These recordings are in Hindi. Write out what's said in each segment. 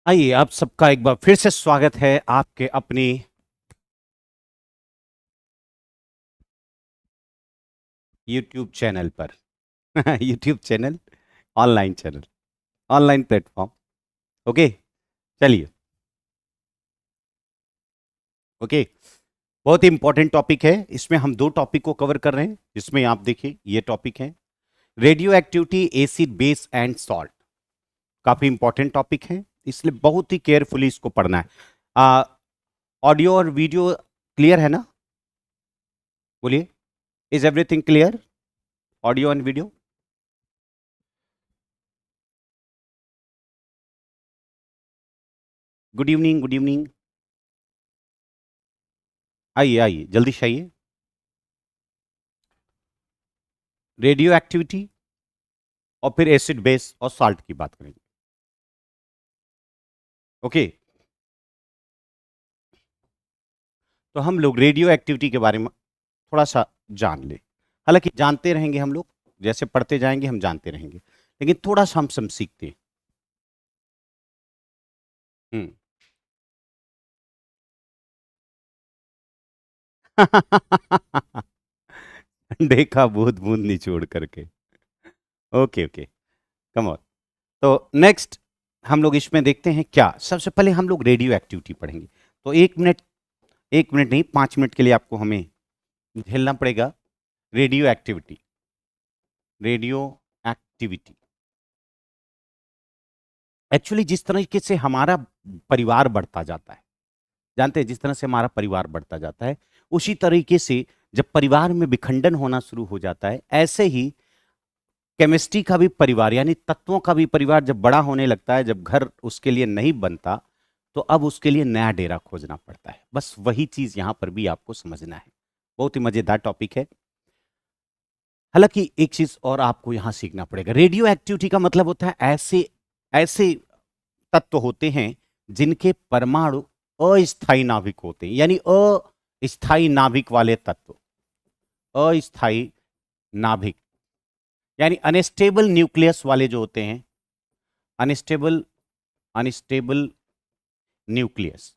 आइए आप सबका एक बार फिर से स्वागत है आपके अपनी YouTube चैनल पर। YouTube channel, online platform. Okay, चलिए। ओके, बहुत ही इंपॉर्टेंट टॉपिक है। इसमें हम दो टॉपिक को कवर कर रहे हैं। इसमें आप देखिए, ये टॉपिक है radio activity, acid, base and salt. काफी इंपॉर्टेंट टॉपिक है, इसलिए बहुत ही केयरफुली इसको पढ़ना है। ऑडियो और वीडियो क्लियर है ना? बोलिए, is everything clear? Audio and video. Good evening, good evening. आइए आइए, जल्दी से आइए। रेडियो एक्टिविटी और फिर एसिड, बेस और साल्ट की बात करेंगे। ओके, तो हम लोग रेडियो एक्टिविटी के बारे में थोड़ा सा जान ले। हालांकि जानते रहेंगे हम लोग, जैसे पढ़ते जाएंगे हम जानते रहेंगे, लेकिन थोड़ा सा हम सब सीखते हैं। हम्म। देखा बूंद बूंद निचोड़ करके। Okay okay, come on. तो नेक्स्ट हम लोग इसमें देखते हैं क्या। सबसे पहले हम लोग रेडियो एक्टिविटी पढ़ेंगे। तो 1 मिनट, 1 मिनट नहीं, 5 मिनट के लिए आपको हमें झेलना पड़ेगा। Radio activity, radio activity actually जिस तरीके से हमारा परिवार बढ़ता जाता है, जानते हैं, जिस तरह से हमारा परिवार बढ़ता जाता है, उसी तरीके से जब परिवार में विखंडन होना शुरू हो जाता है, ऐसे ही केमिस्ट्री का भी परिवार यानी तत्वों का भी परिवार जब बड़ा होने लगता है, जब घर उसके लिए नहीं बनता, तो अब उसके लिए नया डेरा खोजना पड़ता है। बस वही चीज यहां पर भी आपको समझना है। बहुत ही मजेदार टॉपिक है। हालांकि एक चीज और आपको यहां सीखना पड़ेगा। रेडियो एक्टिविटी का मतलब होता है ऐसे ऐसे तत्व होते हैं जिनके परमाणु अस्थायी नाभिक होते हैं, यानी अस्थायी नाभिक वाले तत्व। अस्थायी नाभिक यानी अनस्टेबल न्यूक्लियस वाले जो होते हैं, अनस्टेबल अनस्टेबल न्यूक्लियस।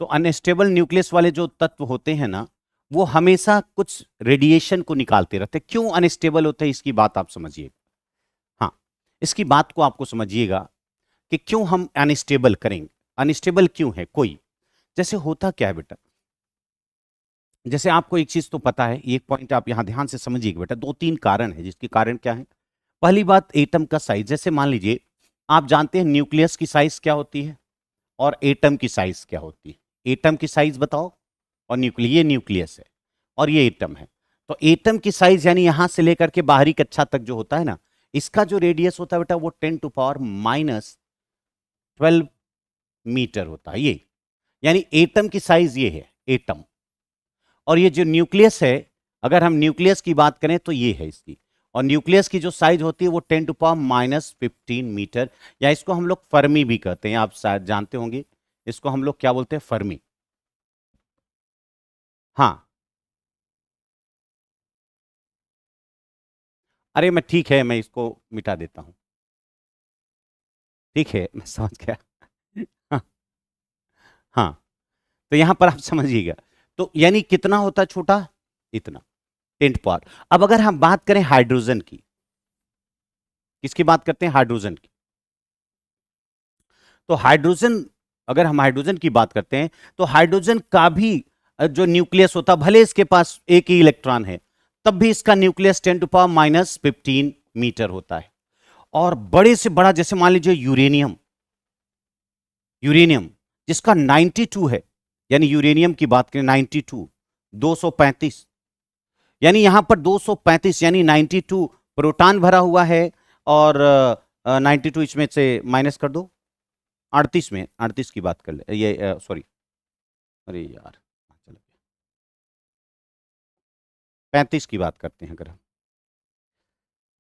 तो अनस्टेबल न्यूक्लियस वाले जो तत्व होते हैं ना, वो हमेशा कुछ रेडिएशन को निकालते रहते हैं। क्यों अनस्टेबल होते हैं, इसकी बात आप समझिए। हाँ, इसकी बात को आपको समझिएगा कि क्यों हम अनस्टेबल करेंगे। अनस्टेबल क्यों है कोई? जैसे होता क्या है बेटा, जैसे आपको एक चीज तो पता है, एक पॉइंट आप यहां ध्यान से समझिएगा बेटा। 2-3 कारण है, जिसके कारण क्या है। पहली बात, एटम का साइज। जैसे मान लीजिए, आप जानते हैं न्यूक्लियस की साइज क्या होती है और एटम की साइज क्या होती है। एटम की साइज बताओ। और न्यूक्लियस, ये न्यूक्लियस है और ये एटम है। तो एटम की साइज यानी यहां से लेकर के बाहरी कक्षा तक जो होता है ना, इसका जो रेडियस होता है बेटा, वो 10⁻⁻12 मीटर होता है। ये यानी एटम की साइज ये है, एटम। और ये जो न्यूक्लियस है, अगर हम न्यूक्लियस की बात करें तो ये है इसकी। और न्यूक्लियस की जो साइज होती है वो 10⁻⁻15 मीटर, या इसको हम लोग फर्मी भी कहते हैं। आप शायद जानते होंगे, इसको हम लोग क्या बोलते हैं, फर्मी। हाँ, अरे मैं ठीक है, मैं इसको मिटा देता हूं। ठीक है, मैं समझ गया। हाँ, हाँ, तो यहां पर आप समझिएगा। तो यानी कितना होता है छोटा, इतना, 10 पावर। अब अगर हम बात करें हाइड्रोजन की, किसकी बात करते हैं, हाइड्रोजन की। तो हाइड्रोजन, अगर हम हाइड्रोजन की बात करते हैं, तो हाइड्रोजन का भी जो न्यूक्लियस होता, भले इसके पास एक ही इलेक्ट्रॉन है, तब भी इसका न्यूक्लियस 10⁻⁻15 मीटर होता है। और बड़े से बड़ा, जैसे मान लीजिए यूरेनियम, यूरेनियम जिसका 92 है, यानी यूरेनियम की बात करें 92, 235, यानी यहां पर 235 यानी 92 प्रोटॉन भरा हुआ है। और 92 इसमें से माइनस कर दो, 38 में 38 की बात कर ले, ये सॉरी, अरे यार, चलो 35 की बात करते हैं। अगर हम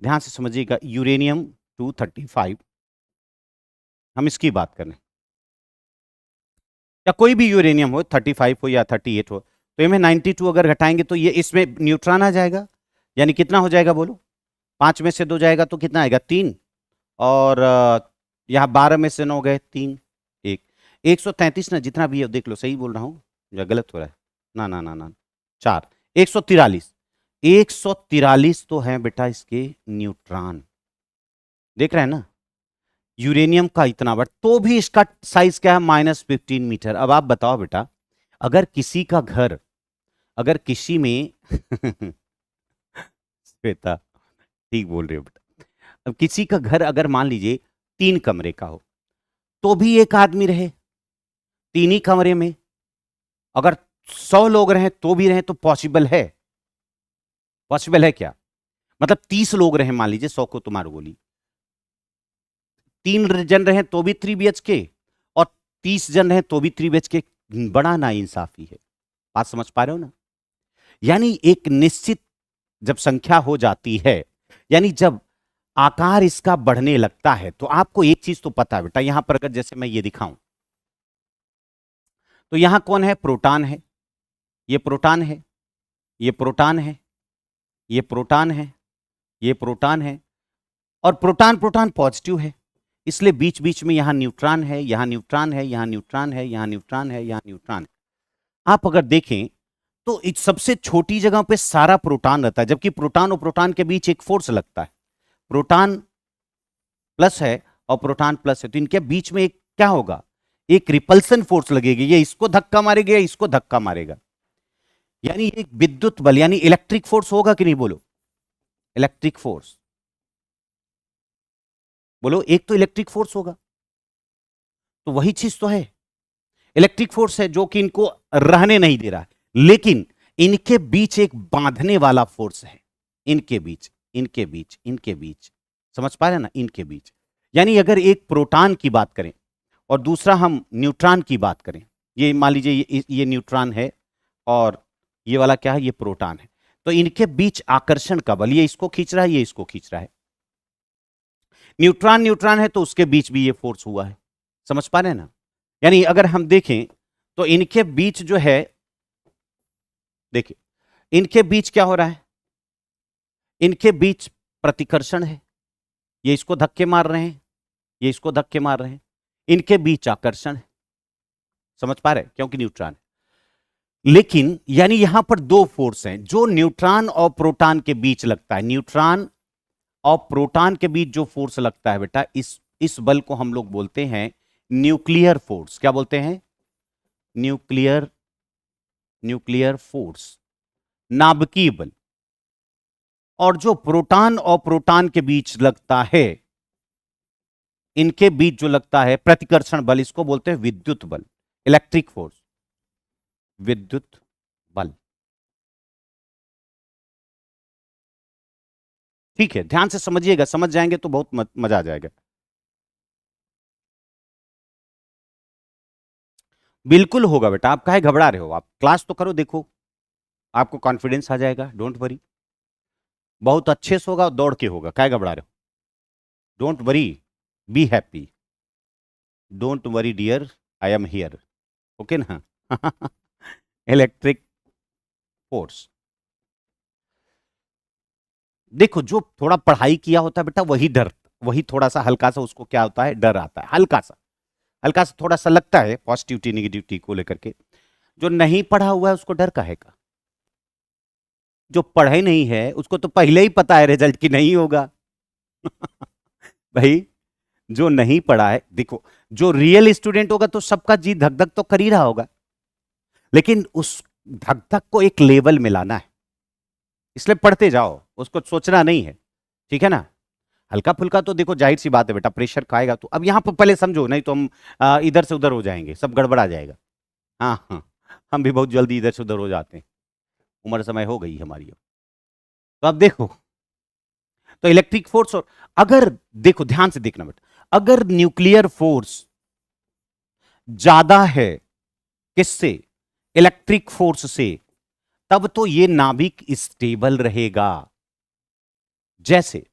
ध्यान से समझिएगा, यूरेनियम 235, हम इसकी बात करें, या कोई भी यूरेनियम हो, 35 हो या 38 हो, तो इनमें 92 अगर घटाएंगे तो ये इसमें न्यूट्रॉन आ जाएगा। यानी कितना हो जाएगा बोलो, 5 में से 2 जाएगा तो कितना आएगा, 3। और यहाँ 12 में से 9 गए, 3, 1, 133 ना, जितना भी है देख लो, सही बोल रहा हूँ या गलत हो रहा है? ना ना ना ना, 4, 143, 143 तो है बेटा इसके न्यूट्रॉन। देख रहे हैं ना, यूरेनियम का इतना बड़ा, तो भी इसका साइज क्या है, -15 मीटर। अब आप बताओ बेटा, अगर किसी का घर, अगर किसी में श्वेता ठीक बोल रहे हो बेटा, अब किसी का घर अगर मान लीजिए 3 कमरे का हो, तो भी एक आदमी रहे 3 ही कमरे में। अगर 100 लोग रहे तो भी रहे, तो पॉसिबल है? पॉसिबल है क्या? मतलब 30 लोग रहे, मान लीजिए 100 को तुम्हारी गोली, 3 जन रहे तो भी 3 BHK, और 30 जन रहे तो भी 3 BHK। बड़ा ना इंसाफी है। बात समझ पा रहे हो ना? यानी एक निश्चित जब संख्या हो जाती है, यानी जब आकार इसका बढ़ने लगता है, तो आपको एक चीज तो पता है बेटा, यहां पर अगर जैसे मैं ये दिखाऊं, तो यहां कौन है, प्रोटॉन है, ये प्रोटॉन है, ये प्रोटॉन है, ये प्रोटॉन है, ये प्रोटॉन है, और प्रोटॉन प्रोटॉन पॉजिटिव है, इसलिए बीच बीच में यहां न्यूट्रॉन है, यहां न्यूट्रॉन है, यहां न्यूट्रॉन है, यहां न्यूट्रॉन है, यहां न्यूट्रॉन है। आप अगर देखें तो इस सबसे छोटी जगह पे सारा प्रोटॉन रहता है, जबकि प्रोटॉन और प्रोटॉन के बीच एक फोर्स लगता है। प्रोटॉन प्लस है और प्रोटॉन प्लस है, तो इनके बीच में एक क्या होगा, एक रिपल्सन फोर्स लगेगी, ये इसको धक्का मारेगा, इसको धक्का मारेगा, यानी एक विद्युत बल यानी इलेक्ट्रिक फोर्स होगा कि नहीं, बोलो इलेक्ट्रिक फोर्स, बोलो एक तो इलेक्ट्रिक फोर्स होगा। तो वही चीज तो है, इलेक्ट्रिक फोर्स है जो कि इनको रहने नहीं दे रहा है, लेकिन इनके बीच एक बांधने वाला फोर्स है, इनके बीच, इनके बीच, इनके बीच, समझ पा रहे हैं ना, इनके बीच। यानी अगर एक प्रोटॉन की बात करें और दूसरा हम न्यूट्रॉन की बात करें, ये मान लीजिए ये न्यूट्रॉन है और ये वाला क्या है, ये प्रोटॉन है, तो इनके बीच आकर्षण का बल, ये इसको खींच रहा है, ये इसको खींच रहा है। न्यूट्रॉन न्यूट्रॉन है तो उसके बीच भी ये फोर्स हुआ है, समझ पा रहे हैं ना? यानी अगर हम देखें तो इनके बीच जो है, देखिए इनके बीच क्या हो रहा है, इनके बीच प्रतिकर्षण है, ये इसको धक्के मार रहे हैं, ये इसको धक्के मार रहे हैं, इनके बीच आकर्षण है, समझ पा रहे हैं, क्योंकि न्यूट्रॉन है। लेकिन यानी यहां पर दो फोर्स हैं जो न्यूट्रॉन और प्रोटॉन के बीच लगता है, न्यूट्रॉन और प्रोटॉन के बीच जो फोर्स लगता है बेटा, इस बल को हम लोग बोलते हैं न्यूक्लियर फोर्स। क्या बोलते हैं? न्यूक्लियर, न्यूक्लियर फोर्स, नाभिकीय बल। और जो प्रोटॉन और प्रोटॉन के बीच लगता है, इनके बीच जो लगता है प्रतिकर्षण बल, इसको बोलते हैं विद्युत बल, इलेक्ट्रिक फोर्स, विद्युत बल। ठीक है, ध्यान से समझिएगा, समझ जाएंगे तो बहुत मजा आ जाएगा। बिल्कुल होगा बेटा, आप काहे घबरा रहे हो, आप क्लास तो करो, देखो आपको कॉन्फिडेंस आ जाएगा, डोंट वरी, बहुत अच्छे से होगा और दौड़ के होगा, काहे घबरा रहे हो? Don't worry, be happy, don't worry dear, I am here, okay ना? इलेक्ट्रिक फोर्स, देखो जो थोड़ा पढ़ाई किया होता है बेटा, वही डर, वही थोड़ा सा हल्का सा उसको क्या होता है, डर आता है, हल्का सा, हल्का सा थोड़ा सा लगता है पॉजिटिविटी निगेटिविटी को लेकर के। जो नहीं पढ़ा हुआ है उसको डर काहे का? जो पढ़े नहीं है उसको तो पहले ही पता है रिजल्ट की नहीं होगा। भाई, जो नहीं पढ़ा है, देखो जो रियल स्टूडेंट होगा तो सबका जी धक धक तो कर ही रहा होगा, लेकिन उस धक धक को एक लेवल में लाना है, इसलिए पढ़ते जाओ, उसको सोचना नहीं है, ठीक है ना? हल्का फुल्का तो देखो जाहिर सी बात है बेटा, प्रेशर खाएगा तो, अब यहां पर पहले समझो, नहीं तो हम इधर से उधर हो जाएंगे, सब गड़बड़ आ जाएगा। हाँ हाँ, हम भी बहुत जल्दी इधर से उधर हो जाते हैं, उम्र समय हो गई हमारी अब। तो अब देखो, तो इलेक्ट्रिक फोर्स, और अगर देखो ध्यान से देखना बेटा, अगर न्यूक्लियर फोर्स ज्यादा है किससे, इलेक्ट्रिक फोर्स से, तब तो ये नाभिक स्टेबल रहेगा। जैसे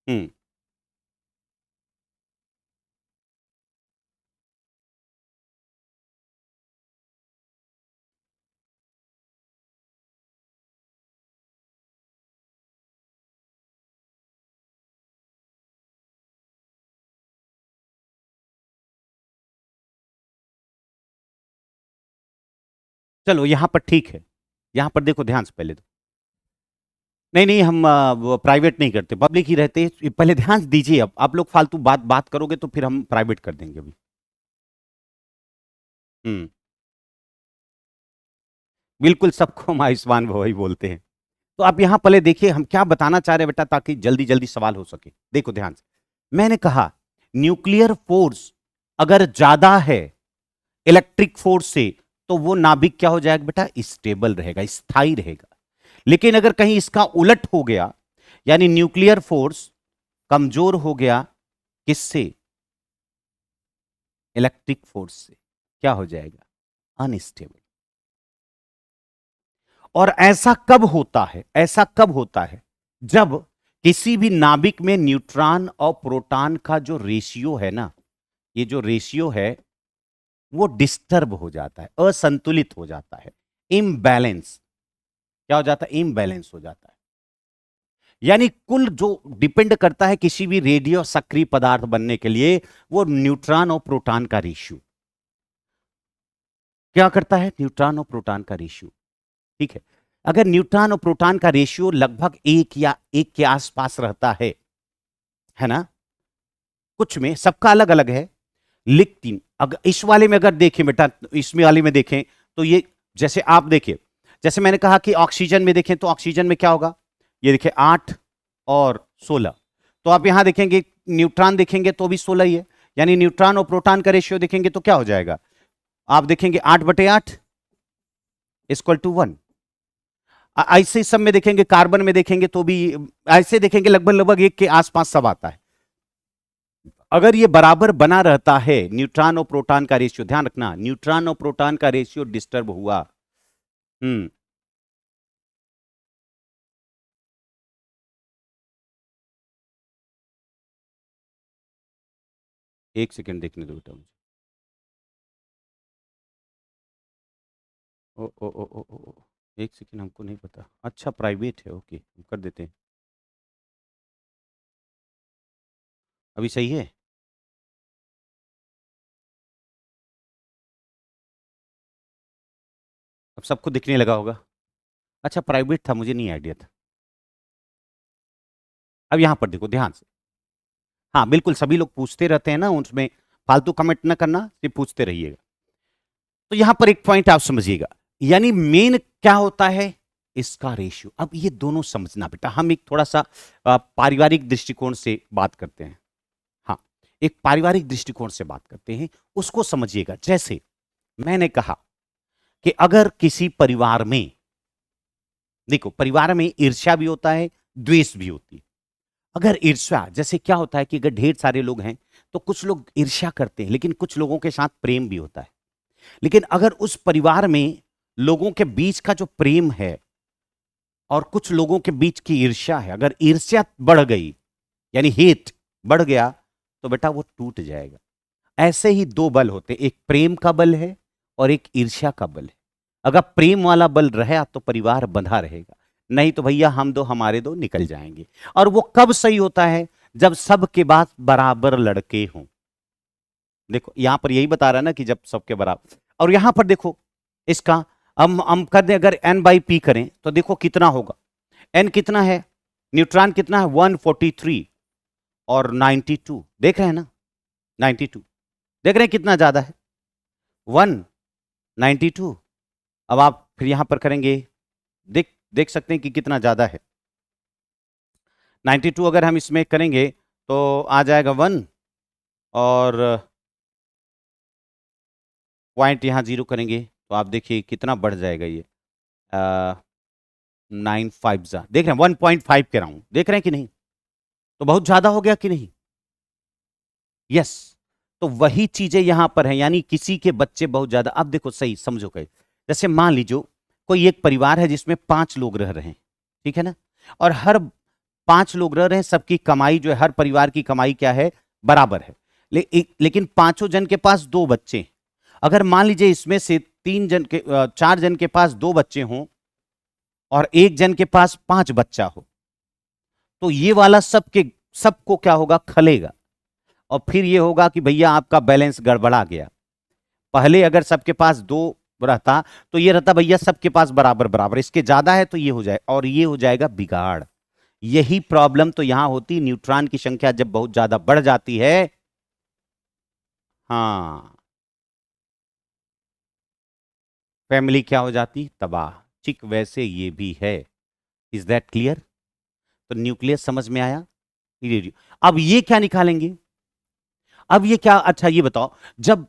हम्म चलो यहां पर ठीक है, यहां पर देखो ध्यान से पहले तो, नहीं नहीं हम प्राइवेट नहीं करते, पब्लिक ही रहते हैं। पहले ध्यान दीजिए, अब आप लोग फालतू बात बात करोगे तो फिर हम प्राइवेट कर देंगे अभी। हम्म। बिल्कुल, सबको हम आयुष्मान भव ही बोलते हैं। तो आप यहां पहले देखिए हम क्या बताना चाह रहे हैं बेटा, ताकि जल्दी जल्दी सवाल हो सके। देखो ध्यान से, मैंने कहा न्यूक्लियर फोर्स अगर ज्यादा है इलेक्ट्रिक फोर्स से, तो वो नाभिक क्या हो जाएगा बेटा, स्टेबल रहेगा, स्थायी रहेगा। लेकिन अगर कहीं इसका उलट हो गया, यानी न्यूक्लियर फोर्स कमजोर हो गया, किससे, इलेक्ट्रिक फोर्स से, क्या हो जाएगा, अनस्टेबल। और ऐसा कब होता है, ऐसा कब होता है, जब किसी भी नाभिक में न्यूट्रॉन और प्रोटॉन का जो रेशियो है ना, ये जो रेशियो है वो डिस्टर्ब हो जाता है, असंतुलित हो जाता है, इम्बैलेंस। क्या हो जाता है, इम्बैलेंस हो जाता है। यानी कुल जो डिपेंड करता है किसी भी रेडियो सक्रिय पदार्थ बनने के लिए, वो न्यूट्रॉन और प्रोटॉन का रेशियो क्या करता है, न्यूट्रॉन और प्रोटॉन का रेशियो। ठीक है, अगर न्यूट्रॉन और प्रोटॉन का रेशियो लगभग एक या एक के आसपास रहता है ना, कुछ में सबका अलग अलग है, लेकिन अगर इस वाले में अगर देखें बेटा, इसमें वाले में देखें तो ये, जैसे आप देखिए, जैसे मैंने कहा कि ऑक्सीजन में देखें तो ऑक्सीजन में क्या होगा, ये देखिए 8 और 16। तो आप यहां देखेंगे न्यूट्रॉन देखेंगे तो भी 16 ही है, यानी न्यूट्रॉन और प्रोटॉन का रेशियो देखेंगे तो क्या हो जाएगा, आप देखेंगे 8/8 इक्वल टू 1। ऐसे सब में देखेंगे, कार्बन में देखेंगे तो भी ऐसे देखेंगे, लगभग लगभग एक के आसपास सब आता है। अगर ये बराबर बना रहता है न्यूट्रॉन और प्रोटॉन का रेशियो, ध्यान रखना न्यूट्रॉन और प्रोटॉन का रेशियो डिस्टर्ब हुआ, हम्म, एक सेकेंड देखने दो बेटा मुझे। ओ ओ ओ ओ ओ ओ, एक सेकेंड, हमको नहीं पता, अच्छा प्राइवेट है, ओके हम कर देते हैं। अभी सही है, अब सबको दिखने लगा होगा। अच्छा प्राइवेट था, मुझे नहीं आइडिया था। अब यहां पर देखो ध्यान से, हाँ बिल्कुल, सभी लोग पूछते रहते हैं ना, उसमें फालतू कमेंट ना करना, सिर्फ पूछते रहिएगा। तो यहां पर एक पॉइंट आप समझिएगा, यानी मेन क्या होता है, इसका रेशियो। अब ये दोनों समझना बेटा, हम एक थोड़ा सा पारिवारिक दृष्टिकोण से बात करते हैं। हाँ, एक पारिवारिक दृष्टिकोण से बात करते हैं, उसको समझिएगा। जैसे मैंने कहा कि अगर किसी परिवार में, देखो परिवार में ईर्ष्या भी होता है, द्वेष भी होती है। अगर ईर्ष्या, जैसे क्या होता है कि अगर ढेर सारे लोग हैं तो कुछ लोग ईर्ष्या करते हैं, लेकिन कुछ लोगों के साथ प्रेम भी होता है। लेकिन अगर उस परिवार में लोगों के बीच का जो प्रेम है और कुछ लोगों के बीच की ईर्ष्या है, अगर ईर्ष्या बढ़ गई यानी हेट बढ़ गया, तो बेटा वो टूट जाएगा। ऐसे ही दो बल होते, एक प्रेम का बल है और एक ईर्ष्या का बल है। अगर प्रेम वाला बल रहा तो परिवार बंधा रहेगा, नहीं तो भैया हम दो हमारे दो निकल जाएंगे। और वो कब सही होता है, जब सबके बाद बराबर लड़के हों। देखो यहां पर यही बता रहा है ना कि जब सबके बराबर। और यहां पर देखो इसका, हम कर दें अगर n/p करें तो देखो कितना होगा, n कितना है, न्यूट्रॉन कितना है 143 और 92, देख रहे हैं ना 92, देख रहे हैं कितना ज्यादा है 192। अब आप फिर यहां पर करेंगे, देख देख सकते हैं कि कितना ज्यादा है 92। अगर हम इसमें करेंगे तो आ जाएगा 1, और पॉइंट यहां 0 करेंगे तो आप देखिए कितना बढ़ जाएगा ये, 9 5 जा, देख रहे हैं 1.5 के राउंड, देख रहे हैं कि नहीं, तो बहुत ज्यादा हो गया कि नहीं, यस। तो वही चीजें यहां पर हैं, यानी किसी के बच्चे बहुत ज्यादा। अब देखो सही समझो, कहीं जैसे मान लीजिए कोई एक परिवार है जिसमें 5 लोग रह रहे हैं, ठीक है ना, और हर 5 लोग रह रहे हैं, सबकी कमाई जो है, हर परिवार की कमाई क्या है, बराबर है। लेकिन पांचों जन के पास 2 बच्चे। अगर मान लीजिए इसमें से 4 जन के पास 2 बच्चे हों और एक जन के पास 5 बच्चा हो, तो ये वाला सबको क्या होगा, खलेगा। और फिर ये होगा कि भैया आपका बैलेंस गड़बड़ा गया। पहले अगर सबके पास 2 रहता तो ये रहता भैया सबके पास बराबर बराबर, इसके ज्यादा है तो ये हो जाए, और ये हो जाएगा बिगाड़। यही प्रॉब्लम तो यहां होती, न्यूट्रॉन की संख्या जब बहुत ज्यादा बढ़ जाती है। हाँ, फैमिली क्या हो जाती, तबाह। ठीक वैसे ये भी है। Is that clear? तो न्यूक्लियस समझ में आया। अब ये क्या निकालेंगे, अब ये क्या, अच्छा ये बताओ, जब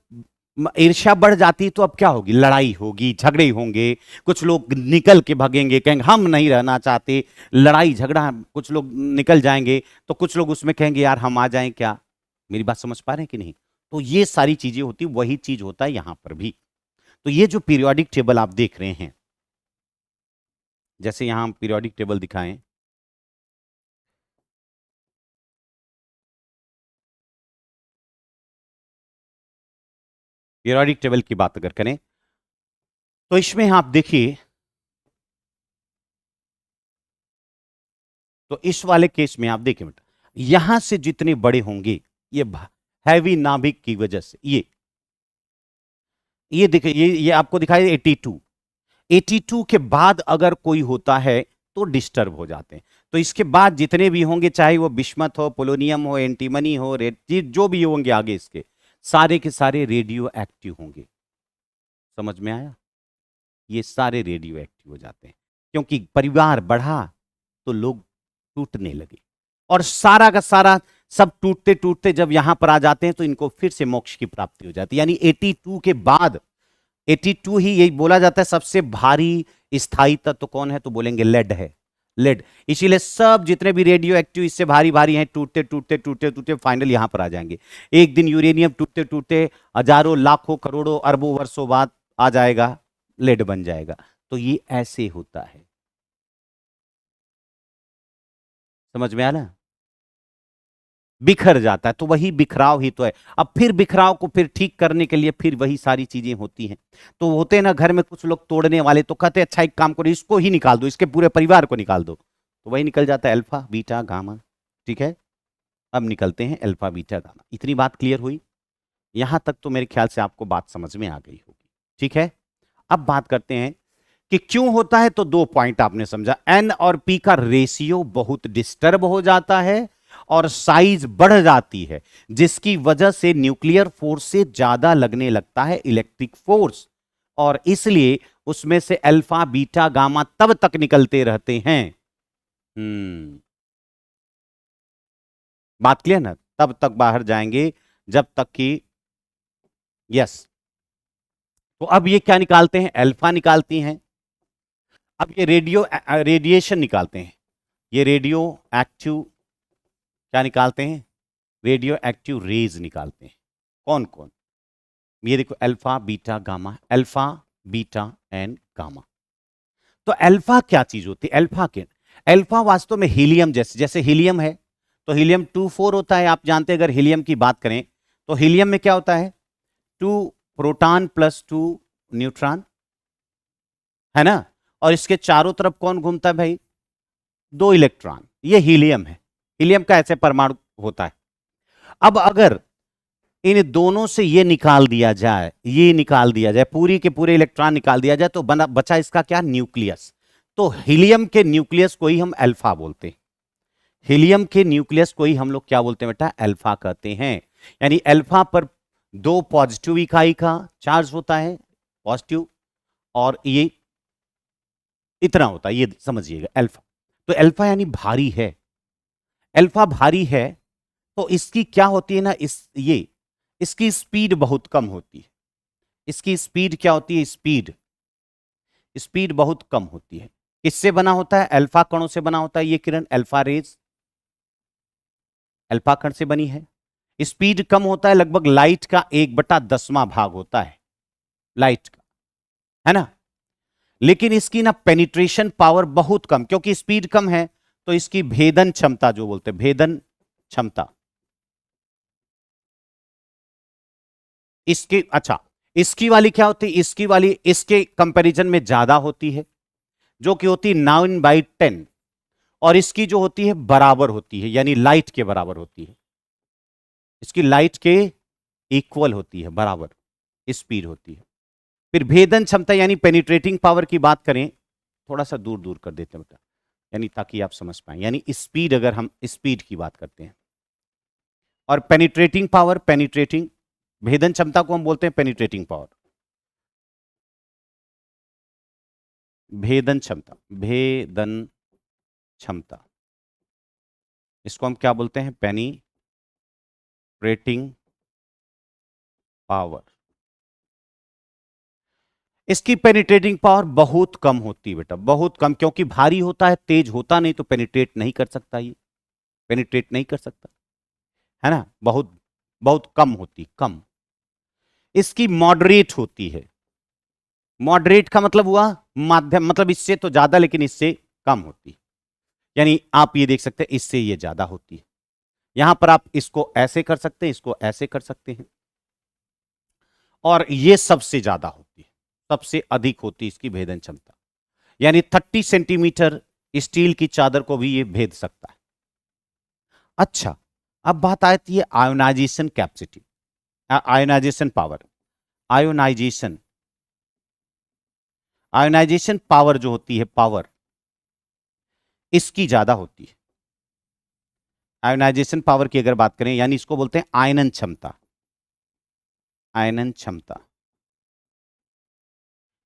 ईर्ष्या बढ़ जाती है तो अब क्या होगी, लड़ाई होगी, झगड़े होंगे, कुछ लोग निकल के भागेंगे, कहेंगे हम नहीं रहना चाहते, लड़ाई झगड़ा, कुछ लोग निकल जाएंगे, तो कुछ लोग उसमें कहेंगे यार हम आ जाएं क्या। मेरी बात समझ पा रहे हैं कि नहीं? तो ये सारी चीजें होती, वही चीज होता है यहां पर भी। तो ये जो पीरियोडिक टेबल आप देख रहे हैं, जैसे यहां हम पीरियोडिक टेबल दिखाएं, पीरियोडिक टेबल की बात अगर करें तो इसमें आप देखिए, तो इस वाले केस में आप देखिए बेटा, यहां से जितने बड़े होंगे, ये हैवी नाभिक की वजह से, ये देखिए, ये आपको दिखाई 82, 82 के बाद अगर कोई होता है तो डिस्टर्ब हो जाते हैं। तो इसके बाद जितने भी होंगे, चाहे वो बिस्मथ हो, पोलोनियम हो, एंटीमनी हो, जो भी होंगे आगे इसके, सारे के सारे रेडियो एक्टिव होंगे। समझ में आया? ये सारे रेडियो एक्टिव हो जाते हैं, क्योंकि परिवार बढ़ा तो लोग टूटने लगे, और सारा का सारा सब टूटते टूटते जब यहां पर आ जाते हैं तो इनको फिर से मोक्ष की प्राप्ति हो जाती है। यानी 82 के बाद, 82 ही यही बोला जाता है सबसे भारी स्थायी तत्व कौन है, तो बोलेंगे लेड है, लेड। इसीलिए सब जितने भी रेडियो एक्टिव इससे भारी भारी हैं, टूटते टूटते टूटते टूटते फाइनल यहां पर आ जाएंगे। एक दिन यूरेनियम टूटते टूटते हजारों लाखों करोड़ों अरबों वर्षों बाद आ जाएगा, लेड बन जाएगा। तो ये ऐसे होता है। समझ में आया ना? बिखर जाता है, तो वही बिखराव ही तो है। अब फिर बिखराव को फिर ठीक करने के लिए फिर वही सारी चीजें होती हैं। तो होते हैं ना घर में कुछ लोग तोड़ने वाले, तो कहते हैं अच्छा एक काम करो, इसको ही निकाल दो, इसके पूरे परिवार को निकाल दो, तो वही निकल जाता है अल्फा बीटा गामा। ठीक है, अब निकलते हैं अल्फा बीटा गामा। इतनी बात क्लियर हुई? यहां तक तो मेरे ख्याल से आपको बात समझ में आ गई होगी। ठीक है, अब बात करते हैं कि क्यों होता है। तो दो पॉइंट आपने समझा, एन और पी का रेशियो बहुत डिस्टर्ब हो जाता है और साइज बढ़ जाती है, जिसकी वजह से न्यूक्लियर फोर्स से ज्यादा लगने लगता है इलेक्ट्रिक फोर्स, और इसलिए उसमें से अल्फा बीटा गामा तब तक निकलते रहते हैं। बात क्लियर ना? तब तक बाहर जाएंगे जब तक कि, यस। तो अब ये क्या निकालते हैं, अल्फा निकालती हैं। अब ये रेडिएशन निकालते हैं, ये रेडियो एक्टिव क्या निकालते हैं, रेडियो एक्टिव रेज निकालते हैं। कौन कौन, ये देखो, alpha beta gamma, alpha beta and gamma. तो अल्फा क्या चीज होती है, अल्फा के, अल्फा वास्तव में हीलियम जैसे, जैसे हीलियम है तो हीलियम 2 4 होता है। आप जानते हैं अगर हीलियम की बात करें तो हीलियम में क्या होता है, 2 प्रोटॉन प्लस 2 न्यूट्रॉन, है ना। और इसके चारों तरफ कौन घूमता है भाई, 2 इलेक्ट्रॉन। ये हीलियम है, हीलियम का ऐसे परमाणु होता है। अब अगर इन दोनों से ये निकाल दिया जाए, ये निकाल दिया जाए, पूरी के पूरे इलेक्ट्रॉन निकाल दिया जाए, तो बना बचा इसका क्या, न्यूक्लियस। तो हीलियम के न्यूक्लियस को ही हम अल्फा बोलते हैं। हीलियम के न्यूक्लियस को ही हम लोग क्या बोलते हैं बेटा, अल्फा कहते हैं। यानी अल्फा पर 2 पॉजिटिव इकाई का चार्ज होता है, पॉजिटिव, और ये इतना होता है, ये समझिएगा अल्फा। तो अल्फा यानी भारी है, अल्फा भारी है। तो इसकी क्या होती है ना, ये इसकी स्पीड बहुत कम होती है। इसकी स्पीड क्या होती है, स्पीड, स्पीड बहुत कम होती है। किससे बना होता है, अल्फा कणों से बना होता है। ये किरण अल्फा रेज अल्फा कण से बनी है। स्पीड कम होता है, लगभग लाइट का 1/10वां भाग होता है लाइट का, है ना। लेकिन इसकी ना पेनिट्रेशन पावर बहुत कम, क्योंकि स्पीड कम है तो इसकी भेदन क्षमता, जो बोलते हैं भेदन क्षमता, इसकी, अच्छा, इसकी वाली क्या होती है, इसकी वाली इसके कंपैरिजन में ज्यादा होती है, जो कि होती है 9/10, और इसकी जो होती है बराबर होती है, यानी लाइट के बराबर होती है। इसकी लाइट के इक्वल होती है, बराबर स्पीड होती है। फिर भेदन क्षमता यानी पेनिट्रेटिंग पावर की बात करें, थोड़ा सा दूर दूर कर देते हैं बेटा, यानी ताकि आप समझ पाए, यानी स्पीड, अगर हम स्पीड की बात करते हैं, और पेनिट्रेटिंग पावर, पेनिट्रेटिंग, भेदन क्षमता को हम बोलते हैं पेनिट्रेटिंग पावर, भेदन क्षमता, भेदन क्षमता, इसको हम क्या बोलते हैं, पेनिट्रेटिंग पावर। इसकी पेनिट्रेटिंग पावर बहुत कम होती है बेटा, बहुत कम, क्योंकि भारी होता है, तेज होता नहीं, तो पेनिट्रेट नहीं कर सकता, ये पेनिट्रेट नहीं कर सकता, है ना, बहुत बहुत कम होती, कम। इसकी मॉडरेट होती है, मॉडरेट का मतलब हुआ माध्यम, मतलब इससे तो ज्यादा लेकिन इससे कम होती है, यानी आप ये देख सकते हैं इससे ये ज्यादा होती है, यहां पर आप इसको ऐसे कर सकते हैं, इसको ऐसे कर सकते हैं, और ये सबसे ज्यादा होती है, सबसे अधिक होती है इसकी भेदन क्षमता, यानी 30 सेंटीमीटर स्टील की चादर को भी ये भेद सकता है। अच्छा, अब बात आती है ionisation capacity, ionisation power, ionisation, ionisation power जो होती है, पावर इसकी ज्यादा होती है। आयोनाइजेशन पावर की अगर बात करें, यानी इसको बोलते हैं आयनन क्षमता, आयनन क्षमता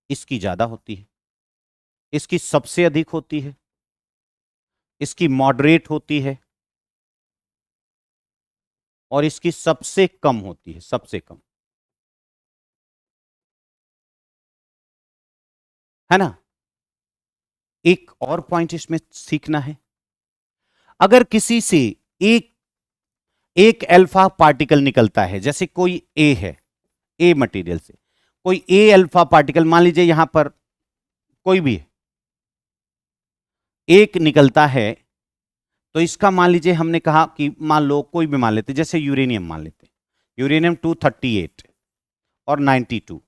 इसकी ज्यादा होती है, इसकी सबसे अधिक होती है, इसकी मॉडरेट होती है, और इसकी सबसे कम होती है, सबसे कम, है ना। एक और पॉइंट इसमें सीखना है, अगर किसी से एक एक अल्फा पार्टिकल निकलता है, जैसे कोई ए है, ए मटेरियल से कोई ए अल्फा पार्टिकल, मान लीजिए यहां पर कोई भी है, एक निकलता है, तो इसका मान लीजिए हमने कहा कि मान लो कोई भी मान लेते, जैसे यूरेनियम मान लेते, यूरेनियम 238 और 92,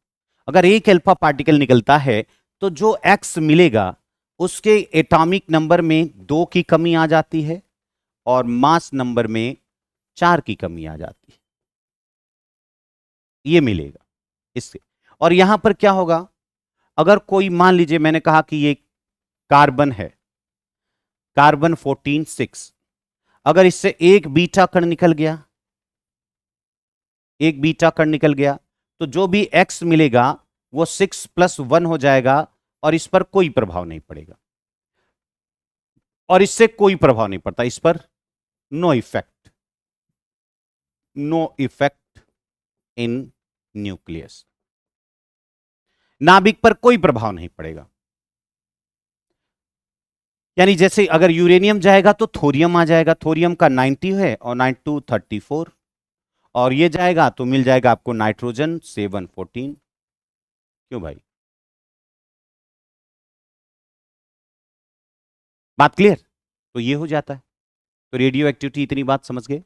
अगर एक अल्फा पार्टिकल निकलता है, तो जो एक्स मिलेगा उसके एटॉमिक नंबर में 2 की कमी आ जाती है, और मास नंबर में 4 की कमी आ जाती है, ये मिलेगा इससे। और यहां पर क्या होगा, अगर कोई मान लीजिए मैंने कहा कि ये कार्बन है, कार्बन 14 6, अगर इससे एक बीटा कण निकल गया, एक बीटा कण निकल गया, तो जो भी एक्स मिलेगा वो 6+1 हो जाएगा, और इस पर कोई प्रभाव नहीं पड़ेगा, और इससे कोई प्रभाव नहीं पड़ता, इस पर no effect, no effect in nucleus, नाभिक पर कोई प्रभाव नहीं पड़ेगा। यानी जैसे अगर यूरेनियम जाएगा तो थोरियम आ जाएगा, थोरियम का 90 है और 92 34, और ये जाएगा तो मिल जाएगा आपको नाइट्रोजन 7 14। क्यों भाई, बात क्लियर, तो ये हो जाता है। तो रेडियो एक्टिविटी, इतनी बात समझ गए,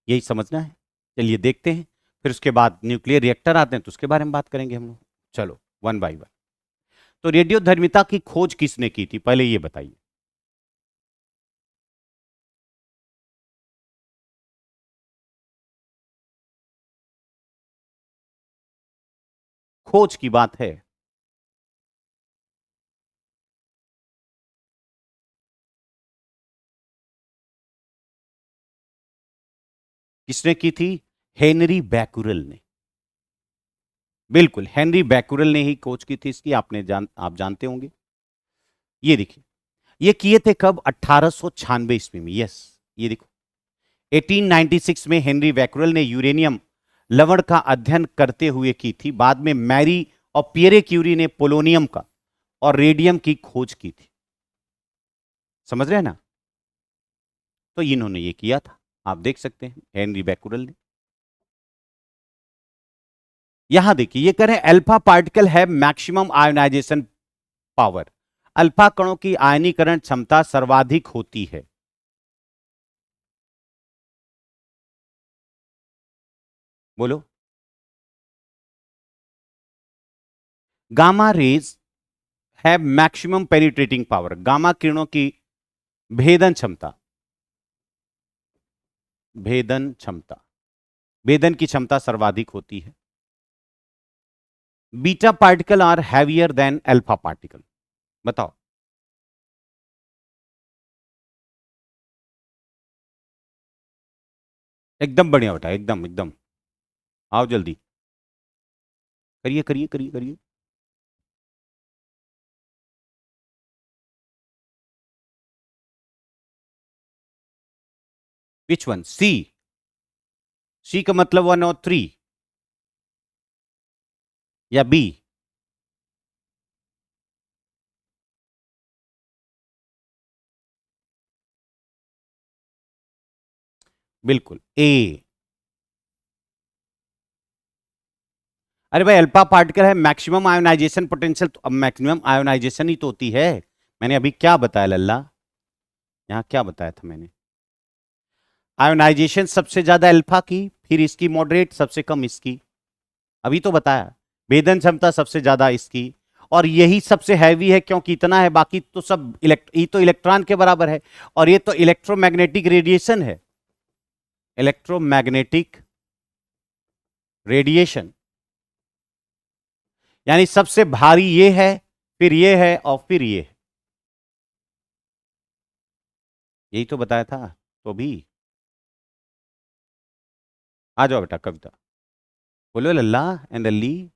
यही समझना है। चलिए देखते हैं, फिर उसके बाद न्यूक्लियर रिएक्टर आते हैं, तो उसके बारे में बात करेंगे हम लोग। चलो वन बाय वन। तो रेडियोधर्मिता की खोज किसने की थी, पहले ये बताइए। खोज की बात है, किसने की थी, हेनरी बैकुरल ने, बिल्कुल हेनरी बैकुरल ने ही खोज की थी इसकी, आप जानते होंगे। ये देखिए, ये किए थे कब, 1896 ईस्वी में, यस, ये देखो 1896 में हेनरी बैकुरल ने यूरेनियम लवण का अध्ययन करते हुए की थी, बाद में मैरी और पियरे क्यूरी ने पोलोनियम का और रेडियम की खोज की थी, समझ रहे हैं ना। तो इन्होंने ये किया था, आप देख सकते हैं हेनरी बैकुरल ने। यहां देखिए, ये कह रहे हैं अल्फा पार्टिकल है मैक्सिमम आयोनाइजेशन पावर, अल्फा कणों की आयनीकरण क्षमता सर्वाधिक होती है। बोलो, गामा रेज है मैक्सिमम पेनिट्रेटिंग पावर, गामा किरणों की भेदन क्षमता, भेदन क्षमता, भेदन की क्षमता सर्वाधिक होती है। Beta particle are heavier than alpha particle. बताओ। एकदम बढ़िया बेटा, एकदम एकदम। आओ जल्दी, करिए करिए करिए करिए। Which one? सी? सी का मतलब 1 और 3 या बी? बिल्कुल ए। अरे भाई अल्फा पार्टिकल है, मैक्सिमम आयोनाइजेशन पोटेंशियल, तो अब मैक्सिमम आयोनाइजेशन ही तो होती है। मैंने अभी क्या बताया लल्ला, यहां क्या बताया था मैंने? आयोनाइजेशन सबसे ज्यादा अल्फा की, फिर इसकी मॉडरेट, सबसे कम इसकी। अभी तो बताया। भेदन क्षमता सबसे ज्यादा इसकी, और यही सबसे हैवी है क्योंकि इतना है, बाकी तो सब ये तो इलेक्ट्रॉन के बराबर है। और ये तो इलेक्ट्रोमैग्नेटिक रेडिएशन है, इलेक्ट्रोमैग्नेटिक रेडिएशन। यानी सबसे भारी ये है, फिर ये है, और फिर ये है। यही तो बताया था। तो भी आ जाओ बेटा कविता, बोलो लल्ला एंड लल्ली।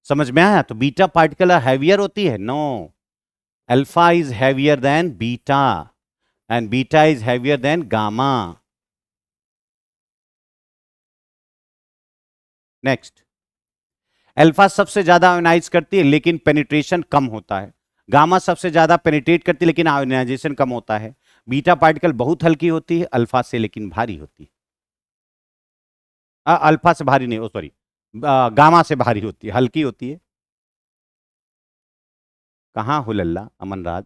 समझ में आया? तो बीटा पार्टिकल हैवियर होती है? No, alpha is heavier than beta and beta is heavier than gamma. Next, alpha सबसे ज्यादा आयोनाइज करती है लेकिन पेनिट्रेशन कम होता है। गामा सबसे ज्यादा पेनिट्रेट करती है लेकिन आयोनाइजेशन कम होता है। बीटा पार्टिकल बहुत हल्की होती है अल्फा से, लेकिन भारी होती है। अल्फा से भारी नहीं, ओ सॉरी, गामा से भारी होती है, हल्की होती है। कहां हो Lalla Aman Raj?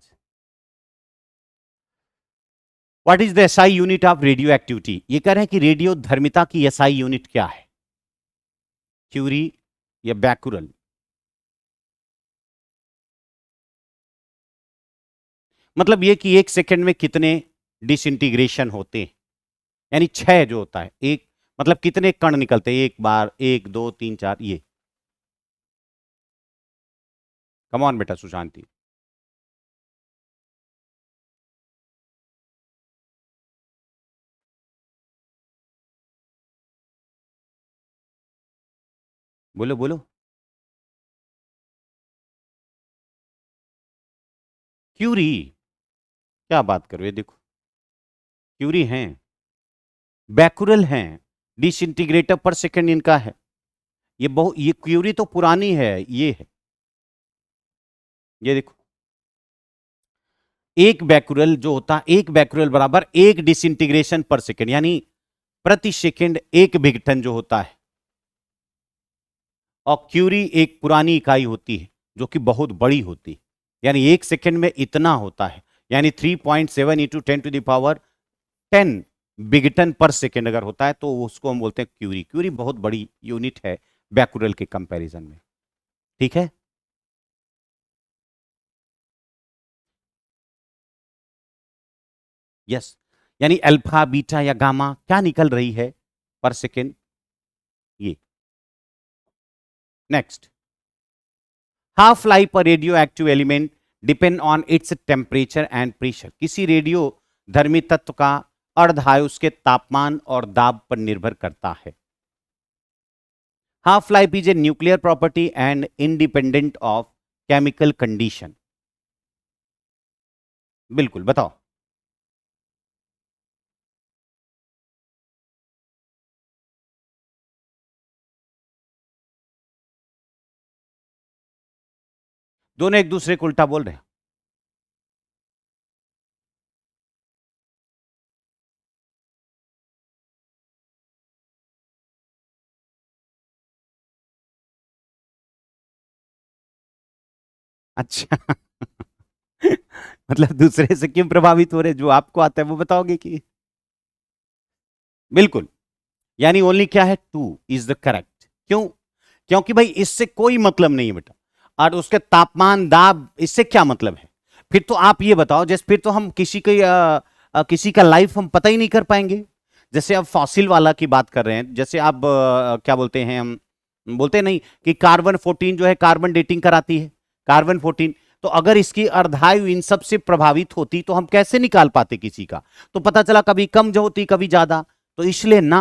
What is the SI unit of radioactivity? ये कह रहे हैं कि रेडियो धर्मिता की एसआई यूनिट क्या है? क्यूरी या बैकुरल? मतलब ये कि 1 सेकंड में कितने डिसइंटीग्रेशन होते हैं, यानी 6 जो होता है एक, मतलब कितने कण निकलते हैं एक बार, 1 2 3 4, ये। कमॉन बेटा सुशांति। बोलो बोलो। क्यूरी? क्या बात करो, ये देखो क्यूरी हैं, बैकुरल हैं, डिसइंटीग्रेटर पर सेकंड इनका है। ये क्यूरी तो पुरानी है, ये है, ये देखो। एक बैकुरल जो होता है, एक बैकुरल बराबर 1 डिसइंटीग्रेशन पर सेकंड, यानी प्रति सेकंड 1 विघटन जो होता है। और क्यूरी एक पुरानी इकाई होती है जो कि बहुत बड़ी होती है, यानी 1 सेकंड में इतना होता है, यानी 3.7 इंटू 10 विघटन पर सेकंड अगर होता है तो उसको हम बोलते हैं क्यूरी। क्यूरी बहुत बड़ी यूनिट है बैकुरल के कंपैरिजन में। ठीक है, यस। यानी अल्फा बीटा या गामा क्या निकल रही है पर सेकंड? ये। नेक्स्ट, हाफ लाइफ पर radio active element depend on its temperature and pressure. किसी रेडियो धर्मी तत्व का अर्धायु उसके तापमान और दाब पर निर्भर करता है। Half life is a nuclear property and independent of chemical condition. बिल्कुल, बताओ। दोनों एक दूसरे को उल्टा बोल रहे हैं। अच्छा मतलब दूसरे से क्यों प्रभावित हो रहे, जो आपको आता है वो बताओगे कि? बिल्कुल, यानी ओनली क्या है, 2 इज द करेक्ट। क्यों? क्योंकि भाई इससे कोई मतलब नहीं है बेटा, और उसके तापमान दाब इससे क्या मतलब है? फिर तो आप ये बताओ, जैसे फिर तो हम किसी का लाइफ हम पता ही नहीं कर पाएंगे। जैसे अब फॉसिल वाला की बात कर रहे हैं, जैसे आप क्या बोलते हैं हम, बोलते नहीं कि कार्बन 14 जो है कार्बन डेटिंग कराती है, कार्बन 14। तो अगर इसकी अर्धायु इन सब से प्रभावित होती तो हम कैसे निकाल पाते किसी का? तो पता चला कभी कम जो होती कभी ज्यादा। तो इसलिए ना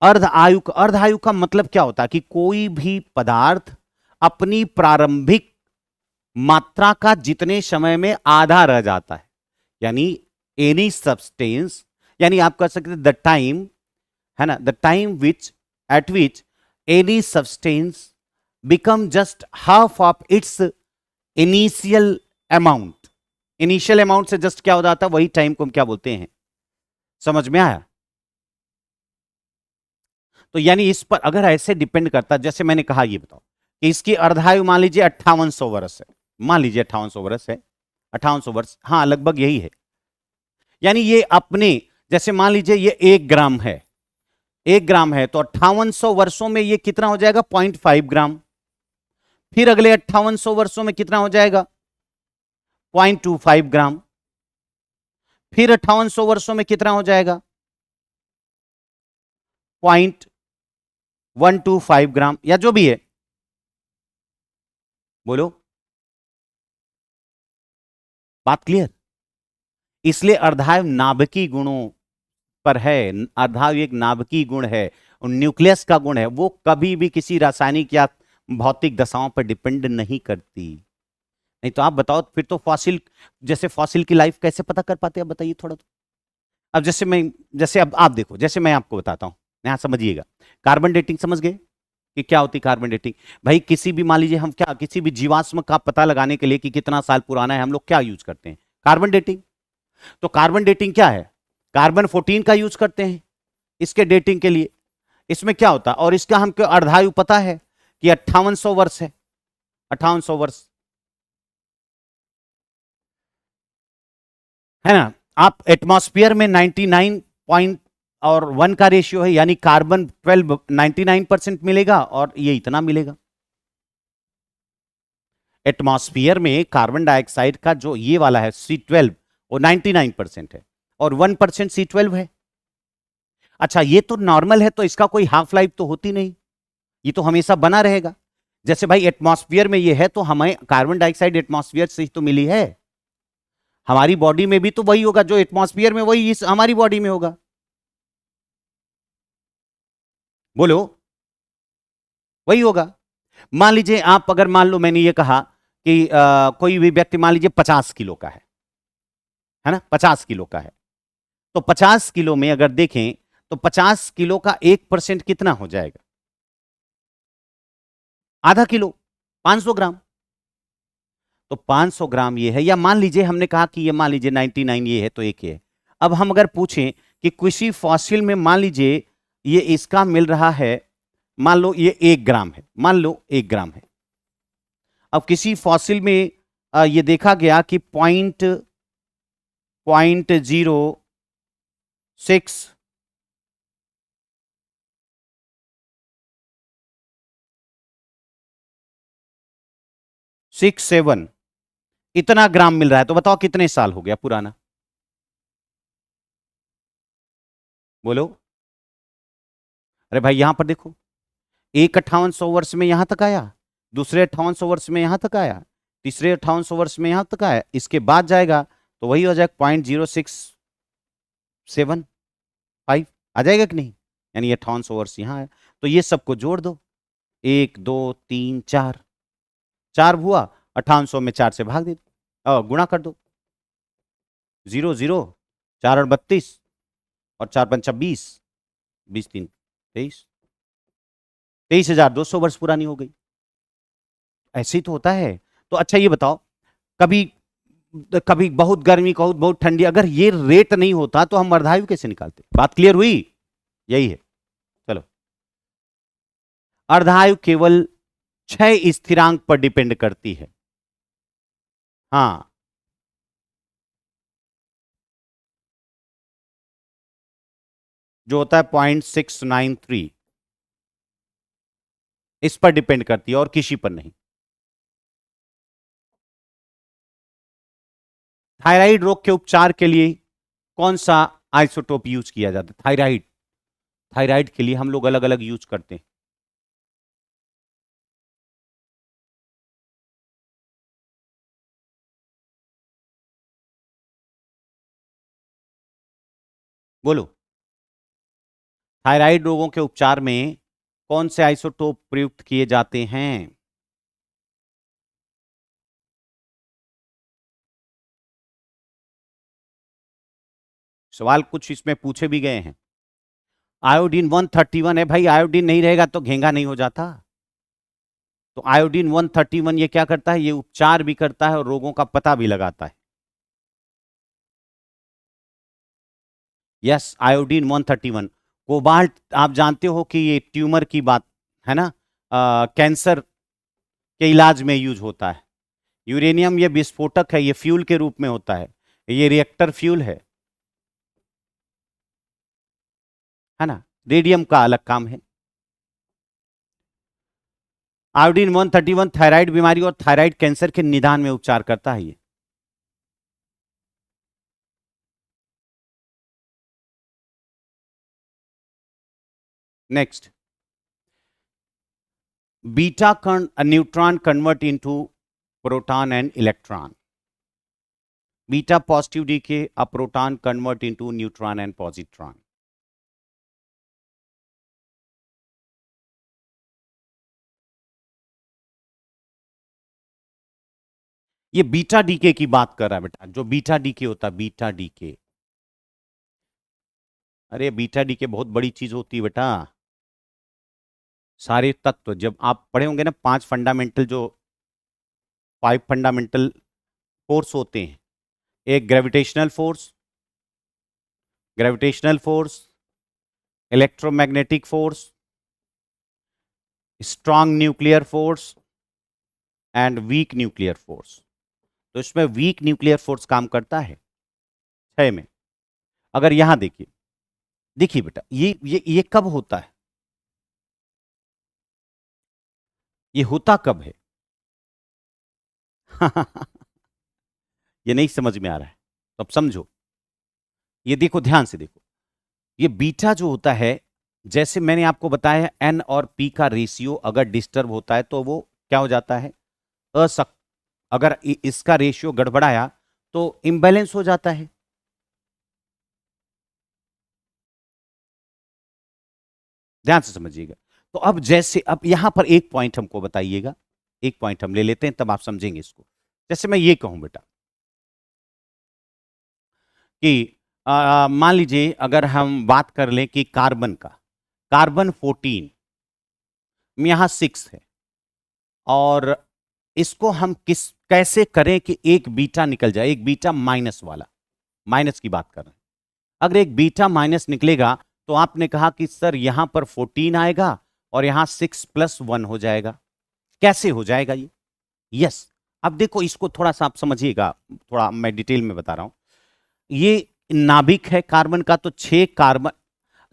अर्धायु का मतलब क्या होता है कि कोई भी पदार्थ अपनी प्रारंभिक मात्रा का जितने समय में आधा रह जाता है, यानी एनी सब्सटेंस, यानी आप कह सकते द टाइम, है ना, the time which eight which any substance become just half of its initial amount. Initial amount से जस्ट क्या हो जाता है, वही टाइम को हम क्या बोलते हैं? समझ में आया? तो यानी इस पर अगर ऐसे डिपेंड करता, जैसे मैंने कहा, ये बताओ कि इसकी अर्धायु मान लीजिए 5800 वर्ष है, मान लीजिए 5800 वर्ष है, 5800 वर्ष, हाँ लगभग यही है। यानी ये अपने, जैसे मान लीजिए ये 1 ग्राम है, 1 ग्राम है, तो 5800 वर्षों में ये कितना हो जाएगा? 0.5 ग्राम। फिर अगले 5800 वर्षों में कितना हो जाएगा? 0.25 ग्राम। फिर 5800 वर्षों में कितना हो जाएगा? 0.125 ग्राम, या जो भी है, बोलो, बात क्लियर? इसलिए अर्धायु नाभिकीय गुणों पर है। अर्धायु एक नाभिकीय गुण है, न्यूक्लियस का गुण है, वो कभी भी किसी रासायनिक या भौतिक दशाओं पर डिपेंड नहीं करती। नहीं तो आप बताओ, फिर तो फॉसिल, जैसे फॉसिल की लाइफ कैसे पता कर पाते हैं? अब बताइए थोड़ा तो। अब जैसे अब आप देखो, जैसे मैं आपको बताता हूं, यहां समझिएगा। कार्बन डेटिंग समझ गए कि क्या होती है कार्बन डेटिंग? भाई किसी भी, मान लीजिए हम क्या, किसी भी जीवाश्म का पता लगाने के लिए कि कितना साल पुराना है, हम लोग क्या यूज करते हैं? Carbon dating. तो कार्बन डेटिंग क्या है? कार्बन 14 का यूज करते हैं इसके डेटिंग के लिए। इसमें क्या होता है, और इसका हमको अर्धायु पता है कि 5800 वर्ष है, 5800 वर्ष, है ना। आप एटमॉस्फेयर में 99 पॉइंट और 1 का रेशियो है, यानी कार्बन 12 99% मिलेगा और ये इतना मिलेगा। एटमॉस्फेयर में कार्बन डाइऑक्साइड का जो ये वाला है C12, वो 99% है और 1% C12 है। अच्छा, ये तो नॉर्मल है, तो इसका कोई हाफ लाइफ तो होती नहीं, ये तो हमेशा बना रहेगा। जैसे भाई एटमॉस्फेयर में ये है, तो हमें कार्बन डाइऑक्साइड एटमॉस्फेयर से ही तो मिली है। हमारी बॉडी में भी तो वही होगा, जो एटमॉस्फेयर में वही इस हमारी बॉडी में होगा। बोलो, वही होगा। मान लीजिए आप, अगर मान लो मैंने ये कहा कि कोई भी व्यक्ति मान लीजिए 50 किलो का है ना, 50 किलो का है, तो 50 किलो में अगर देखें तो 50 किलो का 1% कितना हो जाएगा? आधा किलो, 500 ग्राम। तो 500 ग्राम ये है, या मान लीजिए हमने कहा कि ये मान लीजिए 99 ये है, तो एक ये है। अब हम अगर पूछें कि किसी फॉसिल में मान लीजिए ये इसका मिल रहा है, मान लो ये 1 ग्राम है, मान लो 1 ग्राम है। अब किसी फॉसिल में ये देखा गया कि 0.0667 इतना ग्राम मिल रहा है। तो बताओ कितने साल हो गया पुराना? बोलो। अरे भाई यहां पर देखो, एक 5800 वर्ष में यहां तक आया, दूसरे 5800 वर्ष में यहां तक आया, तीसरे 5800 वर्ष में यहां तक आया, इसके बाद जाएगा तो वही हो जाएगा 0.0675 आ जाएगा कि नहीं? यानी 5800 वर्ष यहां है, तो ये सबको जोड़ दो, 1 2 3 4, 4 हुआ, 5800 में 4 से भाग दे दो, गुणा कर दो, 0 0, 4 और 32 और 4 5 20, 20 3 23, 23,200 वर्ष पुरानी हो गई। ऐसे ही तो होता है। तो अच्छा ये बताओ, कभी कभी बहुत गर्मी, कभी बहुत ठंडी, अगर ये रेट नहीं होता तो हम अर्धायु कैसे निकालते? बात क्लियर हुई? यही है। चलो, अर्धायु केवल 6 स्थिरांक पर डिपेंड करती है। हाँ, जो होता है 0.693, इस पर डिपेंड करती है और किसी पर नहीं। थायराइड रोग के उपचार के लिए कौन सा आइसोटोप यूज किया जाता है? थायराइड, थायराइड के लिए हम लोग अलग अलग यूज करते हैं। बोलो। थायराइड रोगों के उपचार में कौन से आइसोटोप प्रयुक्त किए जाते हैं? सवाल कुछ इसमें पूछे भी गए हैं। आयोडीन 131 है भाई, आयोडीन नहीं रहेगा तो घेंगा नहीं हो जाता। तो आयोडीन 131 ये क्या करता है? ये उपचार भी करता है और रोगों का पता भी लगाता है। Yes, iodine 131। कोबाल्ट आप जानते हो कि ये ट्यूमर की बात है ना, कैंसर के इलाज में यूज होता है। यूरेनियम ये विस्फोटक है, ये फ्यूल के रूप में होता है, ये रिएक्टर फ्यूल है ना। रेडियम का अलग काम है। आयोडीन 131 थायराइड बीमारी और थायराइड कैंसर के निदान में उपचार करता है। ये next, beta neutron convert into proton and electron. Beta positive decay a proton convert into neutron and positron. ये बीटा डीके की बात कर रहा है बेटा, जो बीटा डीके होता है, बीटा डीके। अरे बीटा डीके बहुत बड़ी चीज होती है बेटा। सारे तत्व जब आप पढ़े होंगे ना, 5 फंडामेंटल फोर्स होते हैं। एक gravitational force, electromagnetic force, strong nuclear force and weak nuclear force. तो इसमें वीक न्यूक्लियर फोर्स काम करता है 6 में। अगर यहां देखिए, देखिए बेटा, ये कब होता है? ये होता कब है? ये नहीं समझ में आ रहा है तो अब समझो। ये देखो, ध्यान से देखो। ये बीटा जो होता है, जैसे मैंने आपको बताया, एन और पी का रेशियो अगर डिस्टर्ब होता है तो वो क्या हो जाता है? असक अगर इसका रेशियो गड़बड़ाया तो इंबैलेंस हो जाता है। ध्यान से समझिएगा। तो अब जैसे, अब यहां पर एक पॉइंट हमको बताइएगा, एक पॉइंट हम ले लेते हैं तब आप समझेंगे इसको। जैसे मैं ये कहूं बेटा कि मान लीजिए अगर हम बात कर लें कि कार्बन का, कार्बन 14 यहां 6 है, और इसको हम कैसे करें कि एक बीटा निकल जाए, एक बीटा माइनस वाला, माइनस की बात कर रहे हैं। अगर एक बीटा माइनस निकलेगा तो आपने कहा कि सर यहां पर 14 आएगा और यहां 6+1 हो जाएगा। कैसे हो जाएगा ये? यस, अब देखो इसको थोड़ा सा आप समझिएगा, थोड़ा मैं डिटेल में बता रहा हूं। ये नाभिक है कार्बन का, तो 6 कार्बन,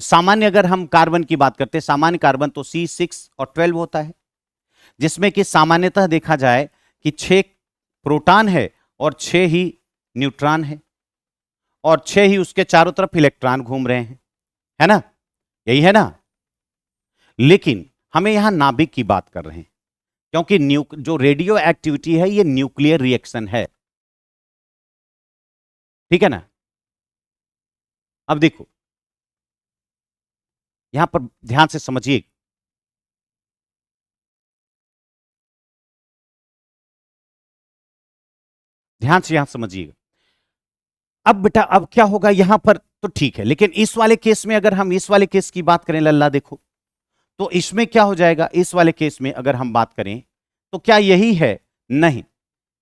सामान्य अगर हम कार्बन की बात करते हैं, सामान्य कार्बन तो C6 और 12 होता है, जिसमें कि सामान्यतः देखा जाए कि 6 प्रोटॉन है और 6 ही न्यूट्रॉन है, और 6 ही उसके चारों तरफ इलेक्ट्रॉन घूम रहे हैं, है ना? यही है ना? लेकिन हमें यहां नाभिक की बात कर रहे हैं, क्योंकि जो रेडियो एक्टिविटी है ये न्यूक्लियर रिएक्शन है, ठीक है ना? अब देखो यहां पर ध्यान से समझिए। ध्यान से यहां समझिएगा। अब बेटा, अब क्या होगा यहां पर? तो ठीक है, लेकिन इस वाले केस में अगर हम इस वाले केस की बात करें लल्ला, देखो तो इसमें क्या हो जाएगा? इस वाले केस में अगर हम बात करें तो क्या यही है? नहीं,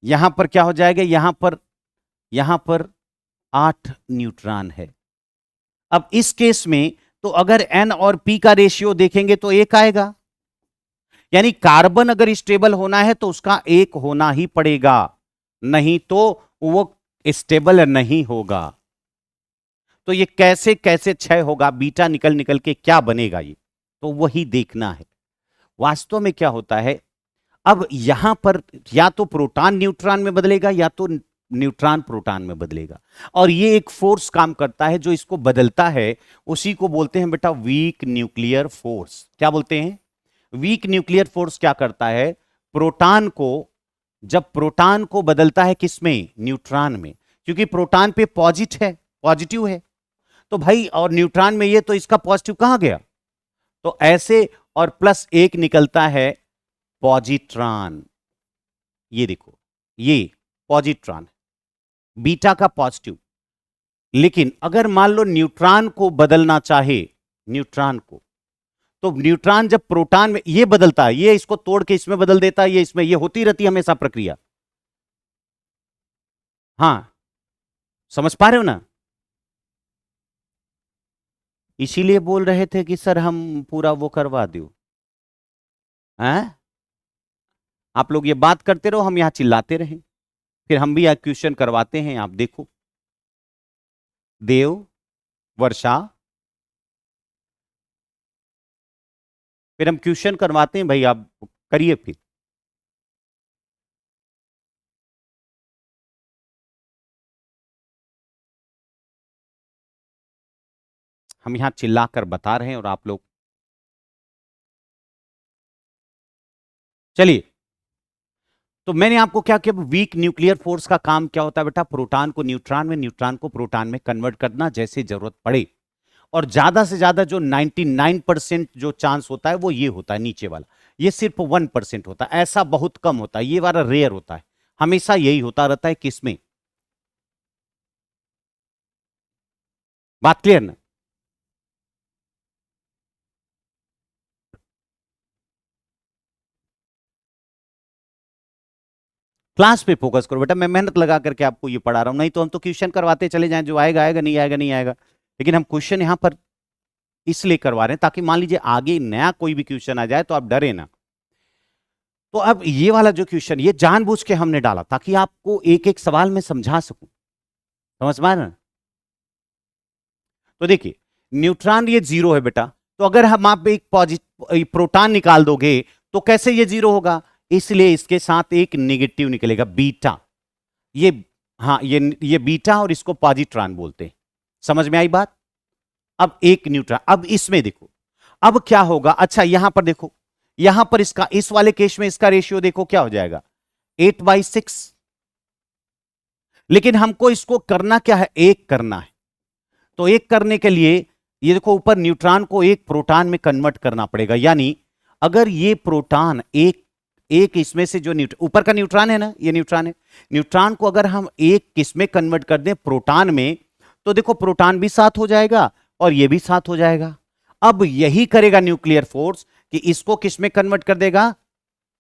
यहां पर क्या हो जाएगा? यहां पर 8 न्यूट्रॉन है। अब इस केस में तो अगर एन और पी का रेशियो देखेंगे तो 1 आएगा, यानी कार्बन अगर स्टेबल होना है तो उसका 1 होना ही पड़ेगा, नहीं तो वो स्टेबल नहीं होगा। तो ये कैसे कैसे क्षय होगा, बीटा निकल निकल के क्या बनेगा, ये तो वही देखना है। वास्तव में क्या होता है, अब यहां पर या तो प्रोटॉन न्यूट्रॉन में बदलेगा या तो न्यूट्रॉन प्रोटॉन में बदलेगा, और ये एक फोर्स काम करता है जो इसको बदलता है। उसी को बोलते हैं बेटा वीक न्यूक्लियर फोर्स। क्या बोलते हैं? वीक न्यूक्लियर फोर्स क्या करता है? प्रोटॉन को, जब प्रोटॉन को बदलता है किसमें? न्यूट्रॉन में, क्योंकि प्रोटॉन पे पॉजिटिव है, तो भाई और न्यूट्रॉन में ये, तो इसका पॉजिटिव कहां गया? तो ऐसे, और प्लस एक निकलता है पॉजिट्रॉन। ये देखो, ये पॉजिट्रॉन, बीटा का पॉजिटिव। लेकिन अगर मान लो न्यूट्रॉन को बदलना चाहे, न्यूट्रॉन को, तो न्यूट्रॉन जब प्रोटॉन में, ये बदलता है, ये इसको तोड़ के इसमें बदल देता है, ये इसमें, ये होती रहती है हमेशा प्रक्रिया। हां, समझ पा रहे हो ना? इसीलिए बोल रहे थे कि सर हम पूरा वो करवा दो। हैं? आप लोग ये बात करते रहो, हम यहां चिल्लाते रहें, फिर हम भी यहाँ क्वेश्चन करवाते हैं। आप देखो, देव, वर्षा, फिर हम क्वेश्चन करवाते हैं भाई, आप करिए फिर। हम यहां चिल्लाकर बता रहे हैं और आप लोग, चलिए। तो मैंने आपको क्या किया, वीक न्यूक्लियर फोर्स का काम क्या होता है बेटा? प्रोटॉन को न्यूट्रॉन में, न्यूट्रॉन को प्रोटॉन में कन्वर्ट करना जैसे जरूरत पड़े। और ज्यादा से ज्यादा जो 99% जो चांस होता है वो ये होता है नीचे वाला, ये सिर्फ 1% होता है, ऐसा बहुत कम होता है, ये वाला रेयर होता है। हमेशा यही होता रहता है, किसमें? बात क्लियर ना? क्लास पे फोकस करो बेटा, मैं मेहनत लगा करके आपको ये पढ़ा रहा हूं, नहीं तो हम तो क्वेश्चन करवाते चले जाएं, जो आएगा आएगा, नहीं आएगा नहीं आएगा। लेकिन हम क्वेश्चन यहां पर इसलिए करवा रहे हैं ताकि मान लीजिए आगे नया कोई भी क्वेश्चन आ जाए तो आप डरे ना। तो अब ये वाला जो क्वेश्चन, ये जानबूझ के हमने डाला ताकि आपको एक एक सवाल में समझा सकूं। समझ में आ रहा है? तो देखिए, न्यूट्रॉन ये जीरो है बेटा, तो अगर हम आप एक पॉजिटिव प्रोटॉन निकाल दोगे तो कैसे ये जीरो होगा? इसलिए इसके साथ एक नेगेटिव निकलेगा, बीटा। ये, हाँ, ये बीटा, और इसको पॉजिट्रॉन बोलते हैं। समझ में आई बात? अब एक न्यूट्रॉन, अब इसमें देखो, अब क्या होगा? अच्छा, यहां पर देखो, यहां पर इसका, इस वाले केस में इसका रेशियो देखो क्या हो जाएगा, 8/6। लेकिन हमको इसको करना क्या है? एक करना है। तो एक करने के लिए ये देखो, ऊपर न्यूट्रॉन को एक प्रोटॉन में कन्वर्ट करना पड़ेगा। यानी अगर ये प्रोटॉन एक, एक इसमें से जो ऊपर का न्यूट्रॉन है ना, ये न्यूट्रॉन है, न्यूट्रॉन को अगर हम एक किसमें कन्वर्ट कर दें, प्रोटॉन में, तो देखो प्रोटॉन भी साथ हो जाएगा और ये भी साथ हो जाएगा। अब यही करेगा न्यूक्लियर फोर्स कि इसको किसमें कन्वर्ट कर देगा?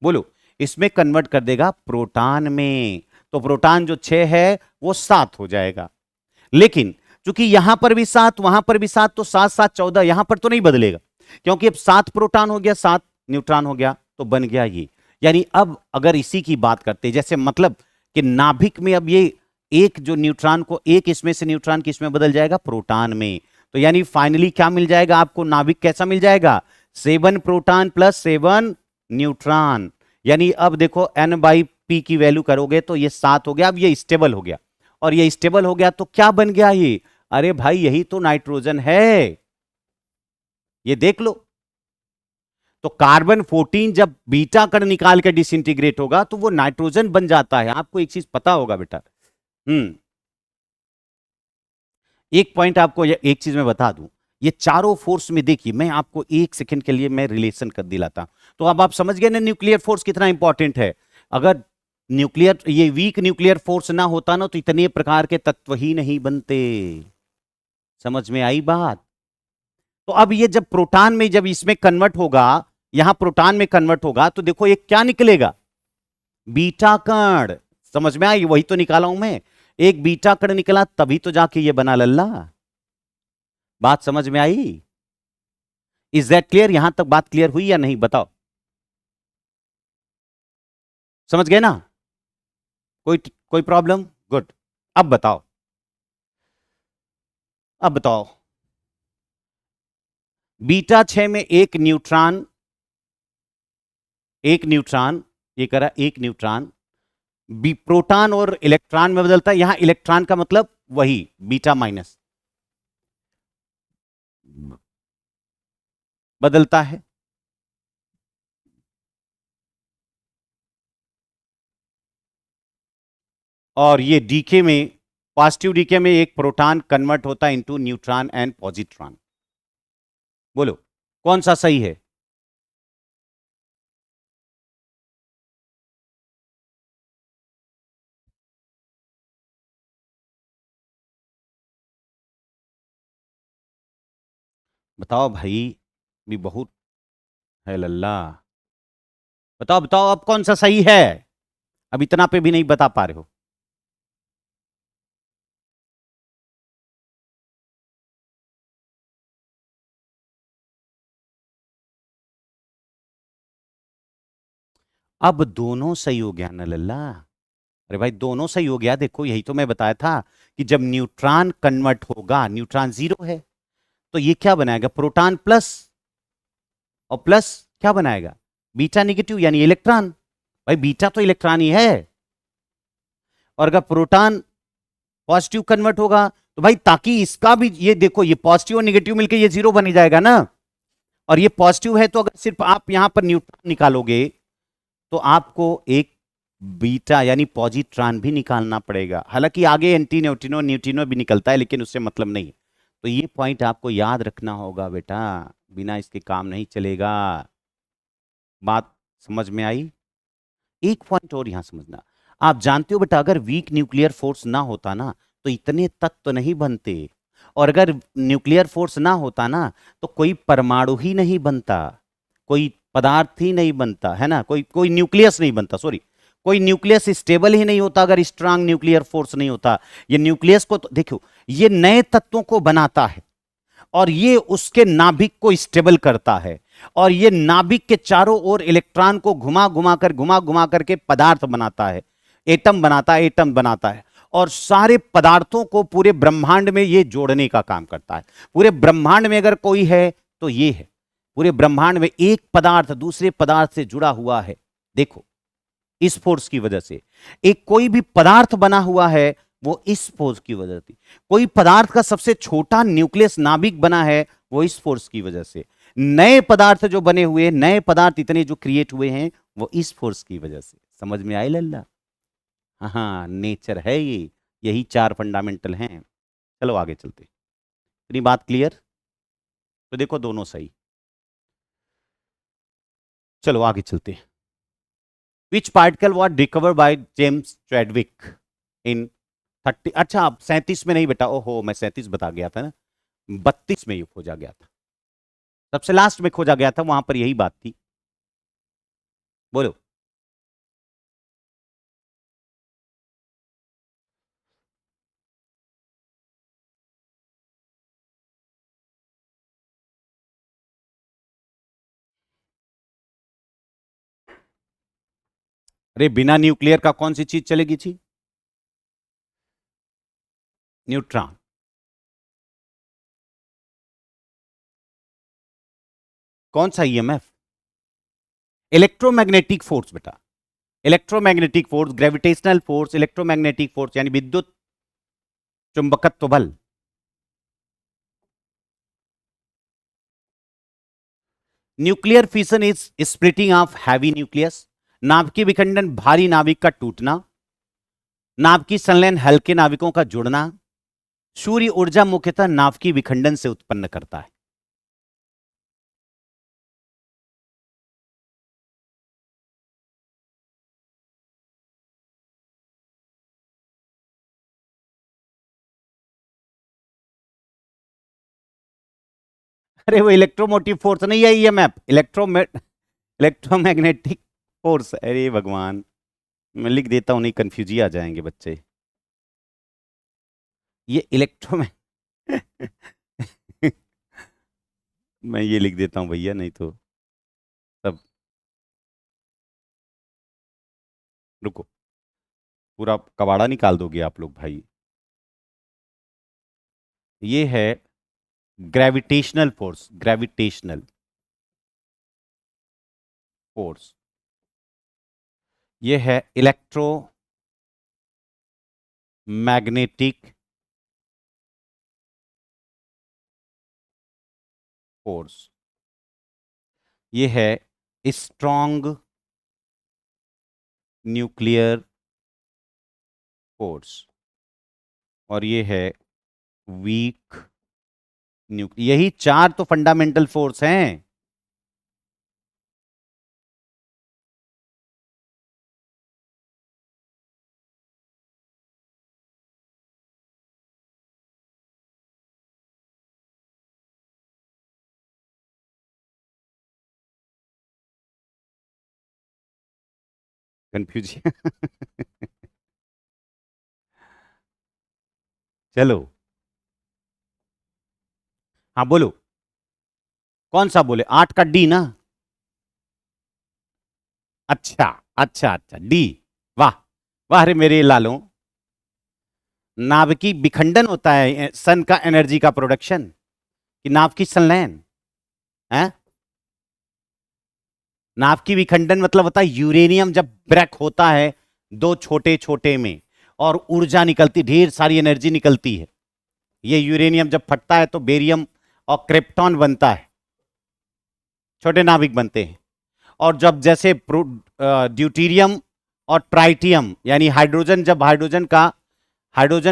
बोलो, इसमें कन्वर्ट कर देगा प्रोटॉन में। तो प्रोटॉन जो 6 है वो 7 हो जाएगा। लेकिन चूंकि यहां पर भी 7, वहां पर भी 7, तो 7 7 14, यहां पर तो नहीं बदलेगा, क्योंकि अब 7 प्रोटॉन हो गया, 7 न्यूट्रॉन हो गया, तो बन गया ये। यानी अब अगर इसी की बात करते, जैसे मतलब कि नाभिक में अब ये एक जो न्यूट्रॉन को, एक इसमें से न्यूट्रॉन किसमें बदल जाएगा? प्रोटॉन में। तो यानी फाइनली क्या मिल जाएगा आपको? नाभिक कैसा मिल जाएगा? 7 प्रोटॉन प्लस 7 न्यूट्रॉन। यानी अब देखो n/p की वैल्यू करोगे तो ये 7 हो गया। अब ये स्टेबल हो गया, और ये स्टेबल हो गया तो क्या बन गया ये? अरे भाई, यही तो नाइट्रोजन है, ये देख लो। तो कार्बन 14 जब बीटा कण निकाल के डिसइंटीग्रेट होगा तो वो नाइट्रोजन बन जाता है। आपको एक चीज पता होगा बेटा, एक पॉइंट आपको, एक चीज मैं बता दूं, ये चारों फोर्स में देखिए, मैं आपको एक सेकंड के लिए मैं रिलेशन कर दिलाता। तो अब आप समझ गए ना न्यूक्लियर फोर्स कितना इंपॉर्टेंट है। अगर न्यूक्लियर, ये वीक न्यूक्लियर फोर्स ना होता ना, तो इतने प्रकार के तत्व ही नहीं बनते। समझ में आई बात? तो अब ये जब प्रोटॉन में, जब इसमें कन्वर्ट होगा, यहां प्रोटॉन में कन्वर्ट होगा, तो देखो ये क्या निकलेगा? बीटा कण। समझ में आई? वही तो निकाला हूं मैं, एक बीटा कण निकला, तभी तो जाके ये बना लल्ला। बात समझ में आई? Is that clear? यहां तक बात क्लियर हुई या नहीं, बताओ? समझ गए ना? कोई कोई प्रॉब्लम? गुड। अब बताओ, अब बताओ, बीटा 6 में एक न्यूट्रॉन, एक न्यूट्रॉन, ये करा एक न्यूट्रॉन, बी प्रोटॉन और इलेक्ट्रॉन में बदलता है। यहां इलेक्ट्रॉन का मतलब वही बीटा माइनस बदलता है। और ये डीके में पॉजिटिव डीके में एक प्रोटॉन कन्वर्ट होता है इनटू न्यूट्रॉन एंड पॉजिट्रॉन। बोलो कौन सा सही है? बताओ भाई, भी बहुत है लल्ला। बताओ बताओ अब कौन सा सही है? अब इतना पे भी नहीं बता पा रहे हो। अब दोनों सही हो गया ना लल्ला। अरे भाई दोनों सही हो गया, देखो यही तो मैं बताया था कि जब न्यूट्रॉन कन्वर्ट होगा, न्यूट्रॉन जीरो है, तो ये क्या बनाएगा? प्रोटॉन प्लस, और प्लस क्या बनाएगा? बीटा निगेटिव यानी इलेक्ट्रॉन। भाई बीटा तो इलेक्ट्रॉन ही है। और अगर प्रोटॉन पॉजिटिव कन्वर्ट होगा तो भाई ताकि इसका भी, ये देखो ये पॉजिटिव और निगेटिव मिलकर ये जीरो बन जाएगा ना। और ये पॉजिटिव है तो अगर सिर्फ आप यहां पर न्यूट्रॉन निकालोगे तो आपको एक बीटा यानी पॉजिट्रॉन भी निकालना पड़ेगा। हालांकि आगे एंटी न्यूट्रिनो न्यूट्रिनो भी निकलता है, लेकिन उससे मतलब नहीं। तो ये पॉइंट आपको याद रखना होगा बेटा, बिना इसके काम नहीं चलेगा। बात समझ में आई? एक पॉइंट और यहां समझना, आप जानते हो बेटा अगर वीक न्यूक्लियर फोर्स ना होता ना तो इतने तत्व नहीं बनते। और अगर न्यूक्लियर फोर्स ना होता ना तो कोई परमाणु ही नहीं बनता, कोई पदार्थ ही नहीं बनता, है ना, कोई कोई न्यूक्लियस नहीं बनता, सॉरी, कोई न्यूक्लियस स्टेबल ही नहीं होता अगर स्ट्रांग न्यूक्लियर फोर्स नहीं होता। ये न्यूक्लियस को तो देखो, ये नए तत्वों को बनाता है और ये उसके नाभिक को स्टेबल करता है, और ये नाभिक के चारों ओर इलेक्ट्रॉन को घुमा घुमा करके पदार्थ बनाता है, एटम बनाता है, एटम बनाता है। और सारे पदार्थों को पूरे ब्रह्मांड में ये जोड़ने का काम करता है। पूरे ब्रह्मांड में अगर कोई है तो ये है। पूरे ब्रह्मांड में एक पदार्थ दूसरे पदार्थ से जुड़ा हुआ है, देखो इस फोर्स की वजह से। एक कोई भी पदार्थ बना हुआ है वो इस फोर्स की वजह से। कोई पदार्थ का सबसे छोटा न्यूक्लियस नाभिक बना है वो इस फोर्स की वजह से। नए पदार्थ जो बने हुए, नए पदार्थ इतने जो क्रिएट हुए हैं वो इस फोर्स की वजह से। समझ में आई लल्ला? हाँ नेचर है ये, यही चार फंडामेंटल हैं। चलो आगे चलते, इतनी बात क्लियर? तो देखो दोनों सही। चलो आगे चलते। Which particle was recover by James Chadwick in 30, अच्छा आप 37 में नहीं बेटा, ओहो मैं 37 बता गया था ना, 32 में ये खोजा गया था, सबसे लास्ट में खोजा गया था, वहां पर यही बात थी। बोलो। अरे बिना न्यूक्लियर का कौन सी चीज चलेगी थी? न्यूट्रॉन। कौन सा ईएमएफ? इलेक्ट्रोमैग्नेटिक फोर्स बेटा, electromagnetic force, gravitational force, electromagnetic force यानी विद्युत चुंबकत्व बल। Nuclear fission is splitting of heavy nucleus, नाभिकीय विखंडन भारी नाभिक का टूटना, नाभिकीय संलयन हल्के नाविकों का जुड़ना। सूर्य ऊर्जा मुख्यतः नाभिकीय विखंडन से उत्पन्न करता है। अरे वो इलेक्ट्रोमोटिव फोर्स नहीं है ईएमएफ, इलेक्ट्रोमैग्नेटिक फोर्स। अरे भगवान, मैं लिख देता हूं नहीं कंफ्यूज ही आ जाएंगे बच्चे। ये इलेक्ट्रो मैं ये लिख देता हूं भैया, नहीं तो तब। रुको, पूरा कबाड़ा निकाल दोगे आप लोग भाई। ये है ग्रेविटेशनल फोर्स, ग्रेविटेशनल फोर्स। ये है इलेक्ट्रो मैग्नेटिक फोर्स। ये है स्ट्रॉन्ग न्यूक्लियर फोर्स। और ये है वीक न्यूक्लियर। यही चार तो फंडामेंटल फोर्स हैं। कंफ्यूज चलो, हाँ बोलो। कौन सा बोले? 8 का डी ना? अच्छा अच्छा अच्छा, डी। वाह वाह रे मेरे लालों। नाभिकीय विखंडन होता है सन का एनर्जी का प्रोडक्शन, कि नाभिकीय संलयन है। नाभिकीय विखंडन मतलब होता है यूरेनियम जब ब्रेक होता है दो छोटे छोटे में, और ऊर्जा निकलती, ढेर सारी एनर्जी निकलती है। ये यूरेनियम जब फटता है तो बेरियम और क्रिप्टॉन बनता है, छोटे नाभिक बनते हैं। और जब जैसे ड्यूटीरियम और ट्राइटियम, यानी हाइड्रोजन, जब हाइड्रोजन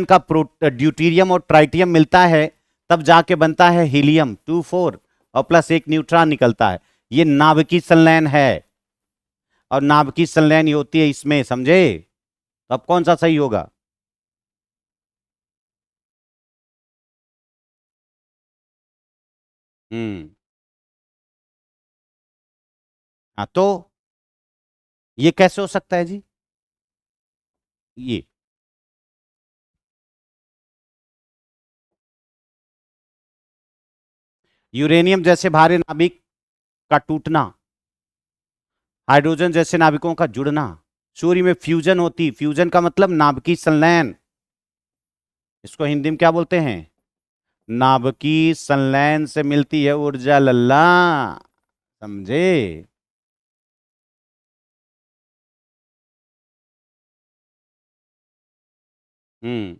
का ड्यूटीरियम और ट्राइटियम मिलता है, तब जाके बनता है हीलियम 2 4, और प्लस एक न्यूट्रॉन निकलता है। ये नाभिकीय संलयन है, और नाभिकीय संलयन ही होती है इसमें, समझे? तो अब कौन सा सही होगा? हम्म। हाँ तो ये कैसे हो सकता है जी? ये यूरेनियम जैसे भारी नाभिक का टूटना, हाइड्रोजन जैसे नाभिकों का जुड़ना, सूर्य में फ्यूजन होती, फ्यूजन का मतलब नाभिकीय संलयन। इसको हिंदी में क्या बोलते हैं? नाभिकीय संलयन से मिलती है ऊर्जा लल्ला, समझे? हम्म।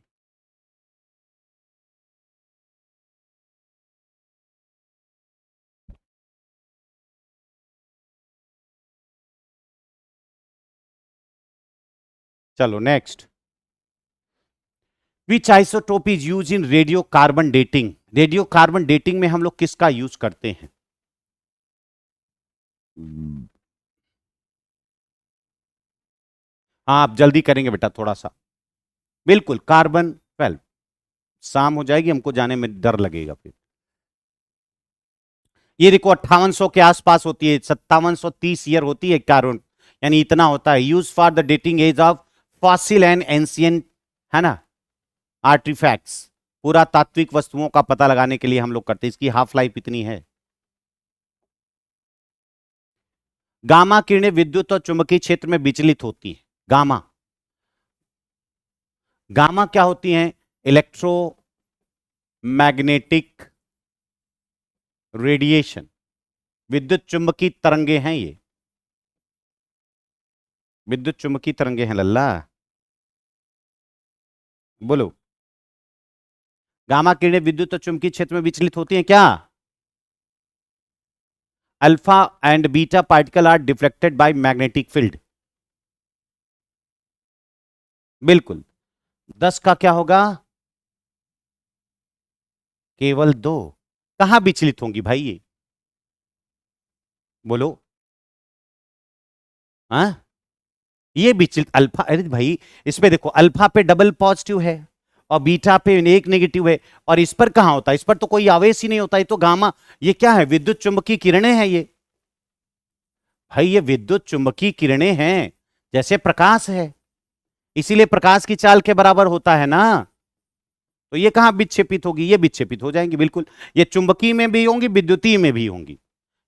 चलो next. Which isotope is use in radio carbon dating? Radio carbon dating में हम लोग किसका यूज करते हैं? हाँ आप जल्दी करेंगे बेटा थोड़ा सा। बिल्कुल, कार्बन 12। शाम हो जाएगी, हमको जाने में डर लगेगा फिर। ये देखो 5800 के आसपास होती है, 5730 ईयर होती है कार्बन, यानी इतना होता है। Use for the dating age of fossil and ancient, है ना, आर्टिफैक्ट्स। पुरातात्विक वस्तुओं का पता लगाने के लिए हम लोग करते हैं। इसकी हाफ लाइफ इतनी है। गामा किरणें विद्युत और चुंबकीय क्षेत्र में विचलित होती है। गामा, गामा क्या होती हैं? इलेक्ट्रोमैग्नेटिक रेडिएशन, विद्युत चुंबकीय तरंगे हैं ये, विद्युत चुंबकीय तरंगे हैं लल्ला। बोलो। गामा किरणें विद्युत और चुंबकीय क्षेत्र में विचलित होती हैं क्या? Alpha and beta particle are deflected by magnetic field. बिल्कुल। 10 का क्या होगा? केवल 2। कहां विचलित होंगी भाई ये? बोलो। हाँ, ये विचलित अल्फा, अरे भाई इसमें देखो, अल्फा पे डबल पॉजिटिव है और बीटा पे एक नेगेटिव है, और इस पर कहां होता है? इस पर तो कोई आवेश ही नहीं होता। ये तो गामा, ये क्या है? विद्युत चुंबकीय किरणें हैं ये। भाई ये विद्युत चुंबकीय किरणें हैं, जैसे प्रकाश है, इसीलिए प्रकाश की चाल के बराबर होता है ना। तो ये कहां विक्षेपित होगी? ये विक्षेपित हो जाएंगी बिल्कुल। ये चुंबकीय में भी होंगी, विद्युतीय में भी होंगी,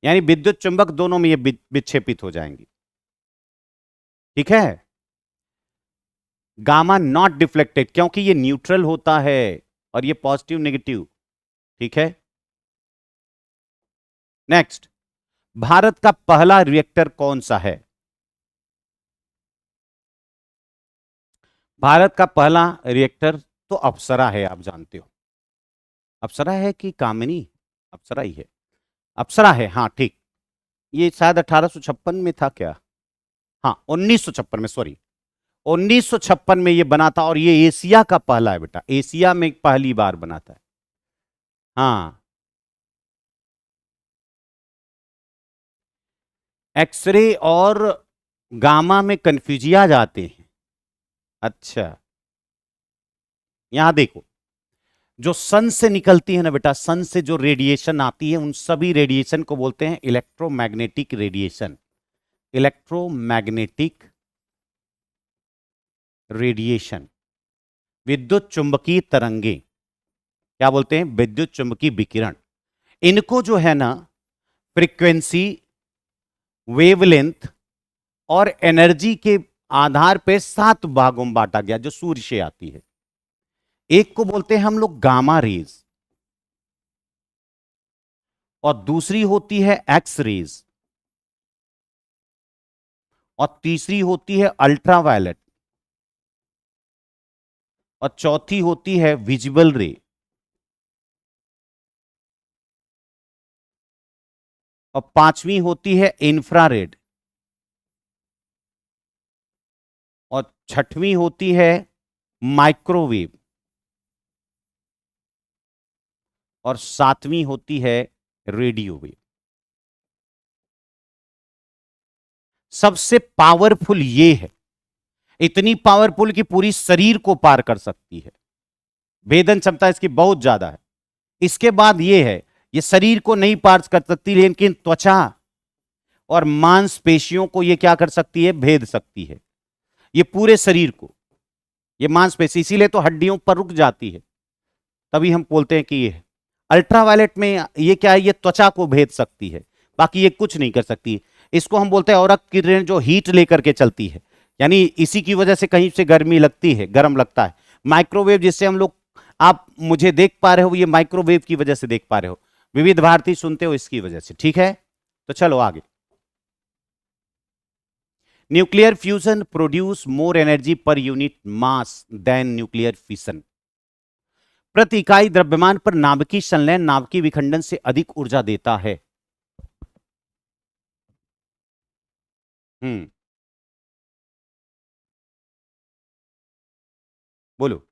यानी विद्युत चुंबक दोनों में ये विक्षेपित हो जाएंगी। ठीक है। गामा नॉट डिफ्लेक्टेड, क्योंकि ये न्यूट्रल होता है, और ये पॉजिटिव नेगेटिव। ठीक है। नेक्स्ट, भारत का पहला रिएक्टर कौन सा है? भारत का पहला रिएक्टर तो अप्सरा है, आप जानते हो। अप्सरा है कि कामिनी? अप्सरा ही है। अप्सरा है, हाँ ठीक। ये शायद 1856 में था क्या? हाँ 1956 में, सॉरी 1956 में ये बना था, और ये एशिया का पहला है बेटा, एशिया में पहली बार बना था। हाँ, एक्सरे और गामा में कंफ्यूजिया जाते हैं। अच्छा, यहां देखो, जो सन से निकलती है ना बेटा, सन से जो रेडिएशन आती है, उन सभी रेडिएशन को बोलते हैं इलेक्ट्रोमैग्नेटिक रेडिएशन। इलेक्ट्रोमैग्नेटिक रेडिएशन, विद्युत चुंबकीय तरंगे, क्या बोलते हैं, विद्युत चुंबकीय विकिरण। इनको जो है ना, फ्रीक्वेंसी, वेवलेंथ और एनर्जी के आधार पे 7 भागों में बांटा गया, जो सूर्य से आती है। एक को बोलते हैं हम लोग गामा रेज, और दूसरी होती है एक्स रेज, और तीसरी होती है अल्ट्रावायलेट, और चौथी होती है विजिबल रे, और पांचवी होती है इंफ्रारेड, और छठवीं होती है माइक्रोवेव, और सातवीं होती है रेडियो वेव। सबसे पावरफुल ये है, इतनी पावरफुल कि पूरी शरीर को पार कर सकती है, भेदन क्षमता इसकी बहुत ज्यादा है। इसके बाद ये है, ये शरीर को नहीं पार कर सकती, लेकिन त्वचा और मांसपेशियों को ये क्या कर सकती है, भेद सकती है। ये पूरे शरीर को, ये मांसपेशी, इसीलिए तो हड्डियों पर रुक जाती है, तभी हम बोलते हैं कि ये है। अल्ट्रावायलेट में ये क्या है, ये त्वचा को भेद सकती है, बाकी ये कुछ नहीं कर सकती। इसको हम बोलते हैं औरक किरण, जो हीट लेकर के चलती है, यानी इसी की वजह से कहीं से गर्मी लगती है, गर्म लगता है। माइक्रोवेव जिससे हम लोग, आप मुझे देख पा रहे हो, ये माइक्रोवेव की वजह से देख पा रहे हो, विविध भारती सुनते हो इसकी वजह से, ठीक है। तो चलो आगे। Nuclear fusion produce more energy per unit mass than nuclear fission. प्रति इकाई द्रव्यमान पर नाभिकीय संलयन नाभिकीय विखंडन से अधिक ऊर्जा देता है। हम्म, बोलो।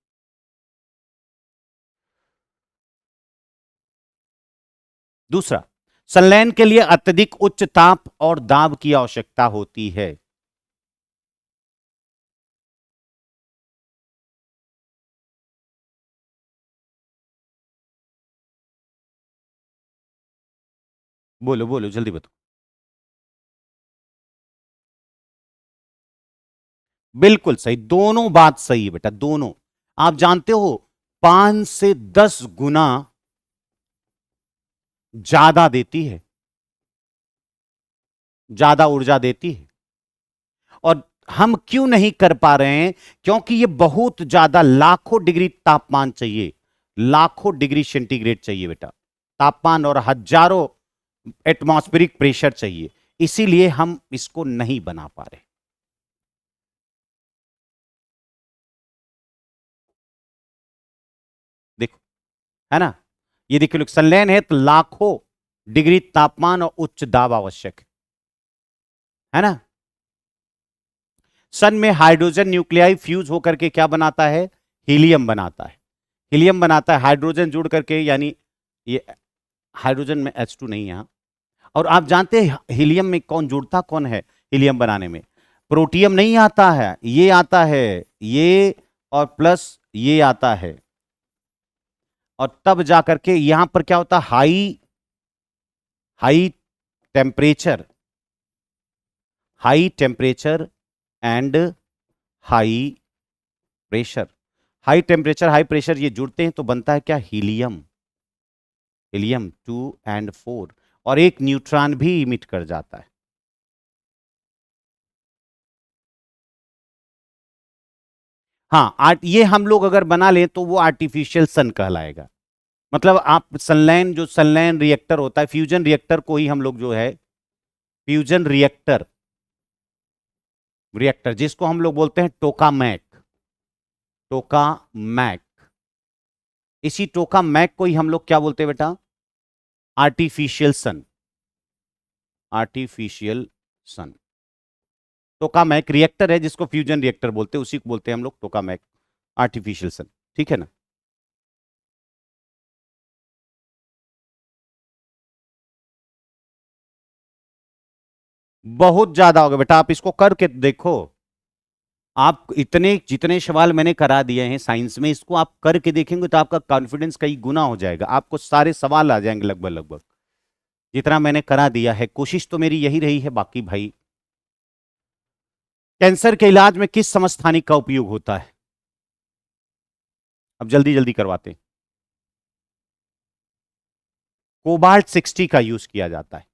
दूसरा, संलयन के लिए अत्यधिक उच्च ताप और दाब की आवश्यकता होती है। बोलो बोलो, जल्दी बताओ। बिल्कुल सही, दोनों बात सही है बेटा, दोनों। आप जानते हो, 5 से 10 गुना ज्यादा देती है, ज्यादा ऊर्जा देती है। और हम क्यों नहीं कर पा रहे हैं, क्योंकि ये बहुत ज्यादा, लाखों डिग्री तापमान चाहिए, लाखों डिग्री सेंटीग्रेड चाहिए बेटा तापमान, और हजारों एटमॉस्फेरिक प्रेशर चाहिए, इसीलिए हम इसको नहीं बना पा रहे। देखो, है ना, ये देखिए, संलयन है तो लाखों डिग्री तापमान और उच्च दाब आवश्यक है ना। सन में हाइड्रोजन न्यूक्लियाई फ्यूज होकर के क्या बनाता है, हीलियम बनाता है। हीलियम बनाता है हाइड्रोजन जुड़ करके, यानी ये हाइड्रोजन में H2 नहीं है यहां। और आप जानते हैं हीलियम में कौन जुड़ता, कौन है हीलियम बनाने में, प्रोटियम नहीं आता है, ये आता है, ये और प्लस ये आता है, और तब जाकर के यहां पर क्या होता है, high high temperature, high temperature and high pressure, high temperature high pressure ये जुड़ते हैं तो बनता है क्या, हीलियम, हीलियम 2 और 4, और एक न्यूट्रॉन भी इमिट कर जाता है। हाँ, ये हम लोग अगर बना लें तो वो आर्टिफिशियल सन कहलाएगा। मतलब आप संलयन, जो संलयन रिएक्टर होता है, फ्यूजन रिएक्टर को ही हम लोग जो है, फ्यूजन रिएक्टर, रिएक्टर जिसको हम लोग बोलते हैं टोकामैक, टोकामैक, इसी टोकामैक को ही हम लोग क्या बोलते हैं बेटा, artificial sun, artificial sun. Tokamak reactor है जिसको फ्यूजन रिएक्टर बोलते हैं, उसी को बोलते हैं हम लोग टोकामैक आर्टिफिशियल सन, ठीक है ना। बहुत ज्यादा हो गया बेटा, आप इसको करके देखो। आप इतने जितने सवाल मैंने करा दिए हैं साइंस में, इसको आप करके देखेंगे तो आपका कॉन्फिडेंस कई गुना हो जाएगा, आपको सारे सवाल आ जाएंगे लगभग लगभग जितना मैंने करा दिया है। कोशिश तो मेरी यही रही है। बाकी भाई, कैंसर के इलाज में किस समस्थानिक का उपयोग होता है? अब जल्दी जल्दी करवाते हैं। कोबाल्ट 60 का यूज किया जाता है,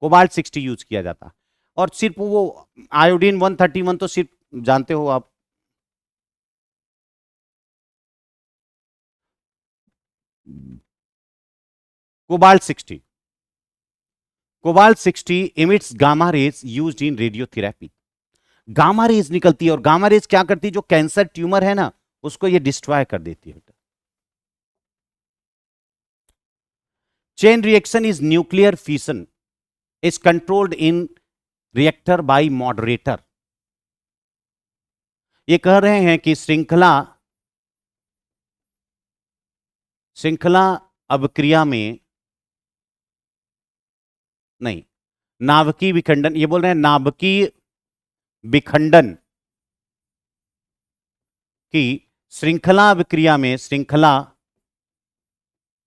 कोबाल्ट 60 यूज किया जाता है। और सिर्फ वो आयोडीन 131 तो सिर्फ जानते हो आप, cobalt 60, cobalt 60 emits gamma rays used in radiotherapy. Gamma rays निकलती है, और गामा रेज क्या करती है, जो कैंसर ट्यूमर है ना उसको ये डिस्ट्रॉय कर देती है। Chain reaction is nuclear fission, is controlled in reactor by moderator. ये कह रहे हैं कि श्रृंखला श्रृंखला अभिक्रिया में, नहीं, नाभिकीय विखंडन, ये बोल रहे हैं नाभिकीय विखंडन की श्रृंखला अभिक्रिया में, श्रृंखला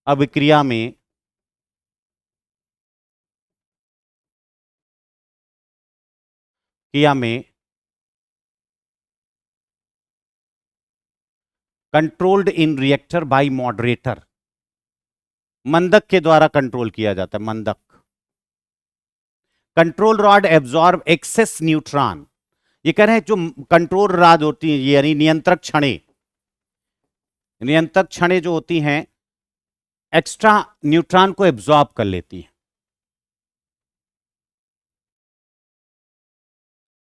अभिक्रिया में क्रिया में controlled in reactor by moderator, मंदक के द्वारा कंट्रोल किया जाता है, मंदक। Control rod absorb excess neutron, ये कह रहे हैं जो कंट्रोल रॉड होती है यानी नियंत्रक छड़ें, नियंत्रक छड़ें जो होती हैं एक्स्ट्रा न्यूट्रॉन को एब्जॉर्ब कर लेती हैं,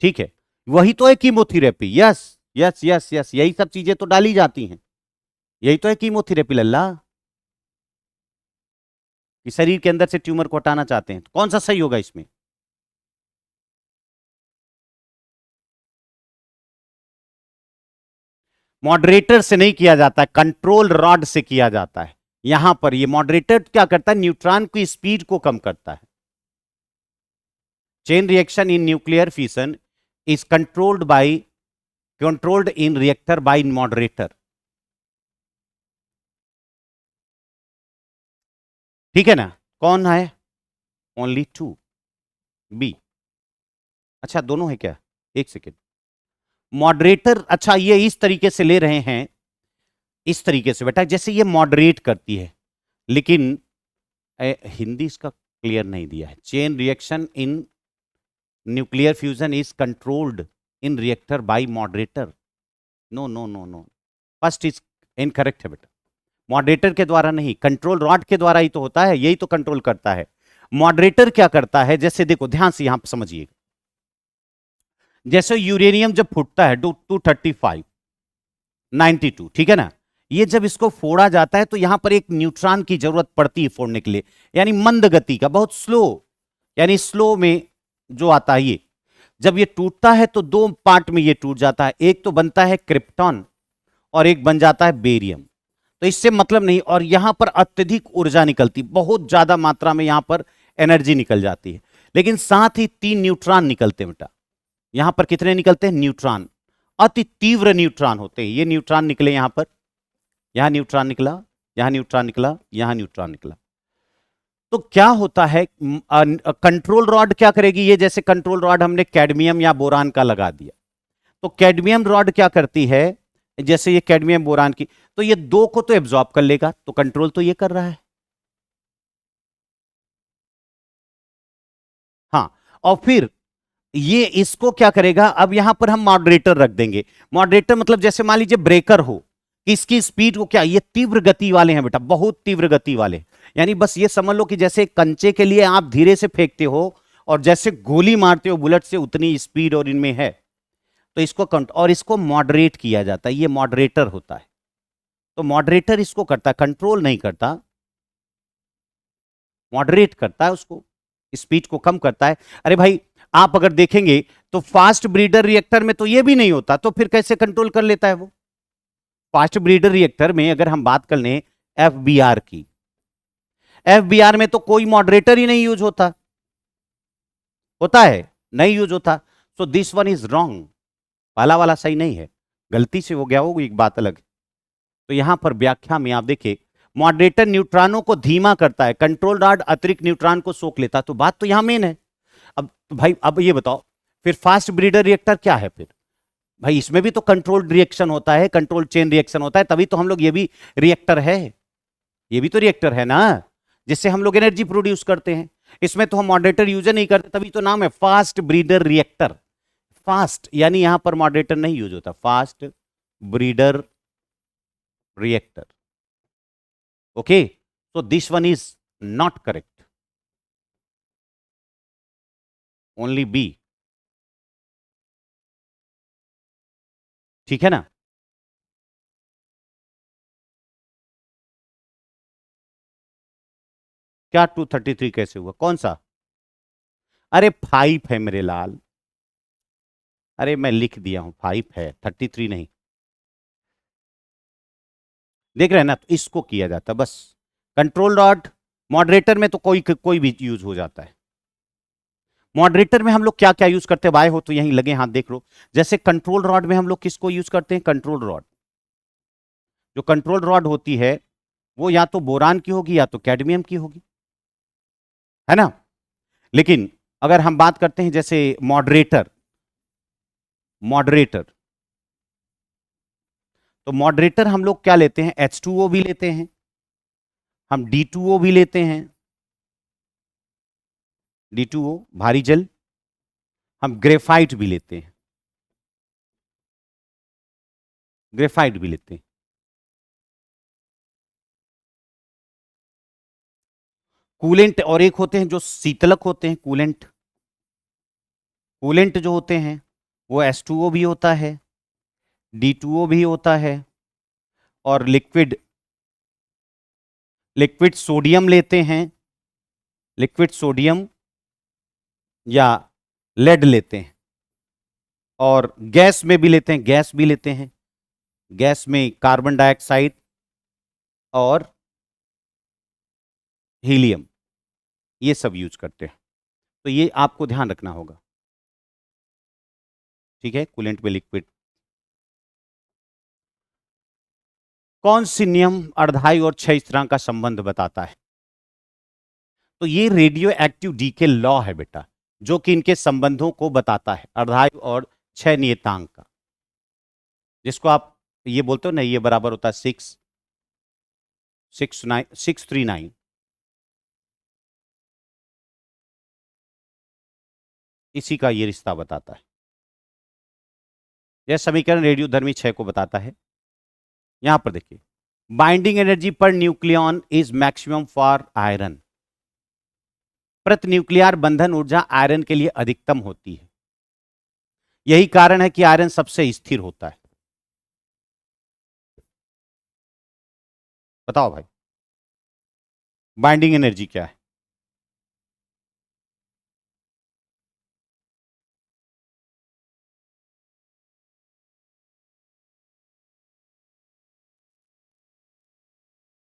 ठीक है। वही तो है chemotherapy. Yes yes yes yes, यही सब चीजें तो डाली जाती हैं, यही तो है कीमोथेरेपी लल्ला। कि शरीर के अंदर से ट्यूमर को हटाना चाहते हैं, तो कौन सा सही होगा इसमें? मॉडरेटर से नहीं किया जाता है, कंट्रोल रॉड से किया जाता है। यहां पर ये मॉडरेटर क्या करता है, न्यूट्रॉन की स्पीड को कम करता है। Chain reaction in nuclear fission is controlled in reactor by moderator, ठीक है ना। कौन है? Only 2 B. अच्छा दोनों है क्या? एक सेकेंड। मॉडरेटर, अच्छा ये इस तरीके से ले रहे हैं, इस तरीके से बेटा, जैसे ये मॉडरेट करती है, लेकिन हिंदी इसका क्लियर नहीं दिया है। Chain reaction in nuclear fusion is controlled in reactor by moderator. No no no no, first is incorrect है बेटा। मॉडरेटर के द्वारा नहीं, कंट्रोल रॉड के द्वारा ही तो होता है, यही तो कंट्रोल करता है। मॉडरेटर क्या करता है, जैसे देखो ध्यान से यहां पर समझिएगा, जैसे यूरेनियम जब फूटता है 235 92, ठीक है ना, ये जब इसको फोड़ा जाता है तो यहां पर एक न्यूट्रॉन की जरूरत पड़ती है फोड़ने के लिए, यानी मंद गति का, बहुत स्लो, यानी स्लो में जो आता है ये, जब ये टूटता है तो दो पार्ट में ये टूट जाता है, एक तो बनता है क्रिप्टॉन और एक बन जाता है बेरियम। तो इससे मतलब नहीं, और यहां पर अत्यधिक ऊर्जा निकलती, बहुत ज्यादा मात्रा में यहां पर एनर्जी निकल जाती है, लेकिन साथ ही 3 न्यूट्रॉन निकलते हैं बेटा। यहां पर कितने निकलते हैं? न्यूट्रॉन, अति तीव्र न्यूट्रॉन होते हैं। ये न्यूट्रॉन निकले यहां पर, यहां न्यूट्रॉन निकला, यहां न्यूट्रॉन निकला, यहां न्यूट्रॉन निकला। तो क्या होता है, कंट्रोल रॉड क्या करेगी, ये जैसे कंट्रोल रॉड हमने कैडमियम या बोरान का लगा दिया, तो कैडमियम रॉड क्या करती है, जैसे ये कैडमियम बोरान की, तो ये दो को तो एब्जॉर्ब कर लेगा, तो कंट्रोल तो ये कर रहा है। हाँ, और फिर ये इसको क्या करेगा, अब यहां पर हम मॉडरेटर रख देंगे। मॉडरेटर मतलब जैसे मान लीजिए ब्रेकर हो, कि इसकी स्पीड को क्या, ये तीव्र गति वाले हैं बेटा, बहुत तीव्र गति वाले, यानी बस ये समझ लो कि जैसे कंचे के लिए आप धीरे से फेंकते हो और जैसे गोली मारते हो बुलेट से, उतनी स्पीड और इनमें है, तो इसको और इसको मॉडरेट किया जाता है, ये मॉडरेटर होता है। तो मॉडरेटर इसको करता है, कंट्रोल नहीं करता, मॉडरेट करता है, उसको स्पीड को कम करता है। अरे भाई, आप अगर देखेंगे तो फास्ट ब्रीडर रिएक्टर में तो ये भी नहीं होता, तो फिर कैसे कंट्रोल कर लेता है वो? फास्ट ब्रीडर रिएक्टर में अगर हम बात कर लें एफबीआर की, एफबीआर में तो कोई मॉडरेटर ही नहीं यूज होता, होता है? नहीं यूज होता। So this one is wrong, पहला वाला सही नहीं है, गलती से हो गया वो एक बात अलग है। तो यहां पर व्याख्या में आप देखिए, मॉडरेटर न्यूट्रॉनों को धीमा करता है, कंट्रोल रॉड अतिरिक्त न्यूट्रॉन को सोख लेता, तो बात तो यहां मेन है। अब तो भाई अब ये बताओ फिर फास्ट ब्रीडर रिएक्टर क्या है? फिर भाई इसमें भी तो कंट्रोल्ड रिएक्शन होता है, कंट्रोल चेन रिएक्शन होता है, तभी तो हम लोग ये भी रिएक्टर है, ये भी तो रिएक्टर है ना, जिससे हम लोग एनर्जी प्रोड्यूस करते हैं। इसमें तो हम मॉडरेटर यूज नहीं करते, तभी तो नाम है फास्ट ब्रीडर रिएक्टर। फास्ट यानी यहां पर मॉडरेटर नहीं यूज होता, fast breeder reactor. Okay, so this one is not correct, only B, ठीक है ना? क्या 233 कैसे हुआ? कौन सा? अरे 5 है मेरे लाल, अरे मैं लिख दिया हूं 5 है, 33 नहीं। देख रहे हैं ना, तो इसको किया जाता बस। कंट्रोल रॉड मॉडरेटर में तो कोई भी यूज हो जाता है। मॉडरेटर में हम लोग क्या क्या यूज करते हैं? बाय हो तो यहीं लगे हाथ देख लो। जैसे कंट्रोल रॉड में हम लोग किसको यूज करते हैं? कंट्रोल रॉड, जो कंट्रोल रॉड होती है वो या तो बोरान की होगी या तो कैडमियम की होगी, है ना? लेकिन अगर हम बात करते हैं जैसे मॉडरेटर, मॉडरेटर तो मॉडरेटर हम लोग क्या लेते हैं? H2O भी लेते हैं, हम D2O भी लेते हैं, D2O भारी जल, हम ग्रेफाइट भी लेते हैं, ग्रेफाइट भी लेते हैं। कूलेंट और एक होते हैं जो शीतलक होते हैं, कूलेंट, कूलेंट जो होते हैं वो H2O भी होता है, D2O भी होता है, और लिक्विड, लिक्विड सोडियम लेते हैं, लिक्विड सोडियम या लेड लेते हैं, और गैस में भी लेते हैं, गैस भी लेते हैं, गैस में कार्बन डाइऑक्साइड और हीलियम, ये सब यूज करते हैं। तो ये आपको ध्यान रखना होगा, ठीक है? कूलेंट में लिक्विड। कौन सी नियम अर्धायु और क्षय स्थिरांक का संबंध बताता है? तो ये रेडियो एक्टिव डीके लॉ है बेटा, जो कि इनके संबंधों को बताता है, अर्धायु और क्षय नियतांक का, जिसको आप ये बोलते हो ना, ये बराबर होता है 639, इसी का ये रिश्ता बताता है। यह समीकरण रेडियो धर्मी क्षय को बताता है। यहां पर देखिए, binding energy per nucleon is maximum for iron, प्रति न्यूक्लियर बंधन ऊर्जा आयरन के लिए अधिकतम होती है। यही कारण है कि आयरन सबसे स्थिर होता है। बताओ भाई, बाइंडिंग एनर्जी क्या है?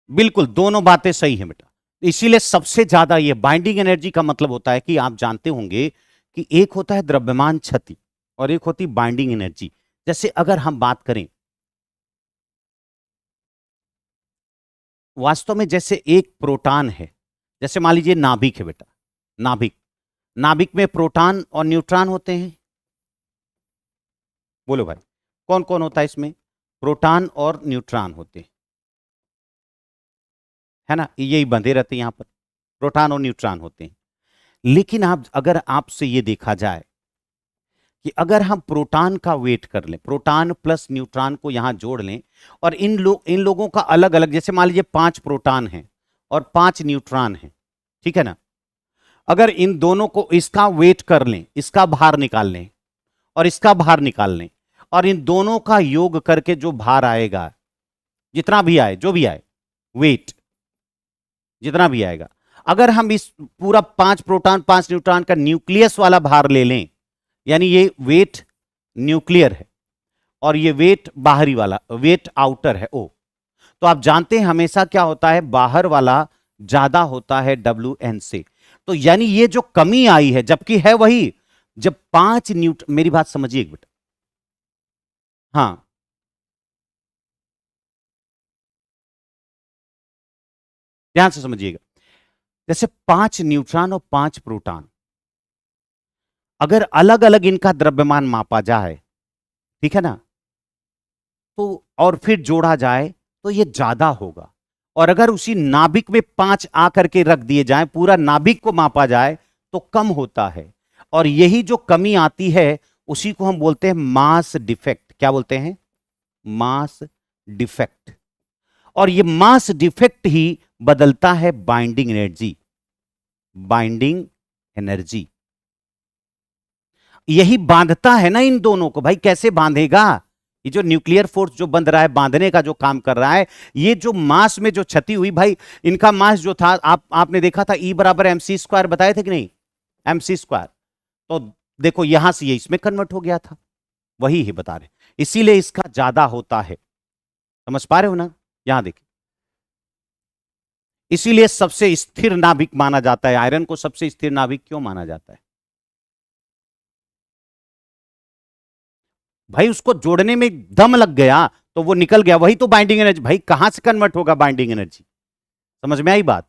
बिल्कुल, दोनों बातें सही हैं बेटा। इसीलिए सबसे ज्यादा ये बाइंडिंग एनर्जी का मतलब होता है कि आप जानते होंगे कि एक होता है द्रव्यमान क्षति और एक होती बाइंडिंग एनर्जी। जैसे अगर हम बात करें वास्तव में, जैसे एक प्रोटॉन है, जैसे मान लीजिए नाभिक है बेटा, नाभिक, नाभिक में प्रोटॉन और न्यूट्रॉन होते हैं। बोलो भाई, कौन कौन होता है इसमें? प्रोटॉन और न्यूट्रॉन होते हैं, है ना? यही बंधे रहते हैं यहां पर, प्रोटॉन और न्यूट्रॉन होते हैं। लेकिन आप अगर आपसे ये देखा जाए कि अगर हम प्रोटॉन का वेट कर लें, प्रोटॉन प्लस न्यूट्रॉन को यहां जोड़ लें, और इन लोगों का अलग अलग, जैसे मान लीजिए 5 प्रोटॉन हैं और 5 न्यूट्रॉन हैं, ठीक है ना? अगर इन दोनों को, इसका वेट कर लें, इसका भार निकाल लें और इसका भार निकाल लें, और इन दोनों का योग करके जो भार आएगा, जितना भी आए, जो भी आए वेट, जितना भी आएगा, अगर हम इस पूरा 5 प्रोटॉन 5 न्यूट्रॉन का न्यूक्लियस वाला भार ले लें, यानी ये वेट न्यूक्लियर है और ये वेट बाहरी वाला वेट आउटर है ओ, तो आप जानते हैं हमेशा क्या होता है, बाहर वाला ज्यादा होता है WN से। तो यानी ये जो कमी आई है, जबकि है वही, जब 5 न्यूट्रॉन, मेरी बात समझिए एक बेटा, हाँ ध्यान से समझिएगा, जैसे 5 न्यूट्रॉन और 5 प्रोटॉन, अगर अलग अलग इनका द्रव्यमान मापा जाए, ठीक है ना, तो और फिर जोड़ा जाए तो ये ज्यादा होगा। और अगर उसी नाभिक में 5 आकर के रख दिए जाए, पूरा नाभिक को मापा जाए, तो कम होता है। और यही जो कमी आती है उसी को हम बोलते हैं मास डिफेक्ट। क्या बोलते हैं? Mass defect. और ये मास डिफेक्ट ही बदलता है बाइंडिंग एनर्जी। बाइंडिंग एनर्जी यही बांधता है ना इन दोनों को। भाई कैसे बांधेगा? ये जो न्यूक्लियर फोर्स जो बंध रहा है, बांधने का जो काम कर रहा है, ये जो मास में जो क्षति हुई, भाई इनका मास जो था, आपने देखा था E बराबर mc² बताए थे कि नहीं, mc²। तो देखो यहां से ये इसमें कन्वर्ट हो गया था, वही ही बता रहे, इसीलिए इसका ज्यादा होता है। समझ पा रहे हो ना? यहां देखिए, इसीलिए सबसे स्थिर नाभिक माना जाता है आयरन को। सबसे स्थिर नाभिक क्यों माना जाता है? भाई उसको जोड़ने में दम लग गया तो वो निकल गया, वही तो बाइंडिंग एनर्जी। भाई कहां से कन्वर्ट होगा बाइंडिंग एनर्जी? समझ में आई बात?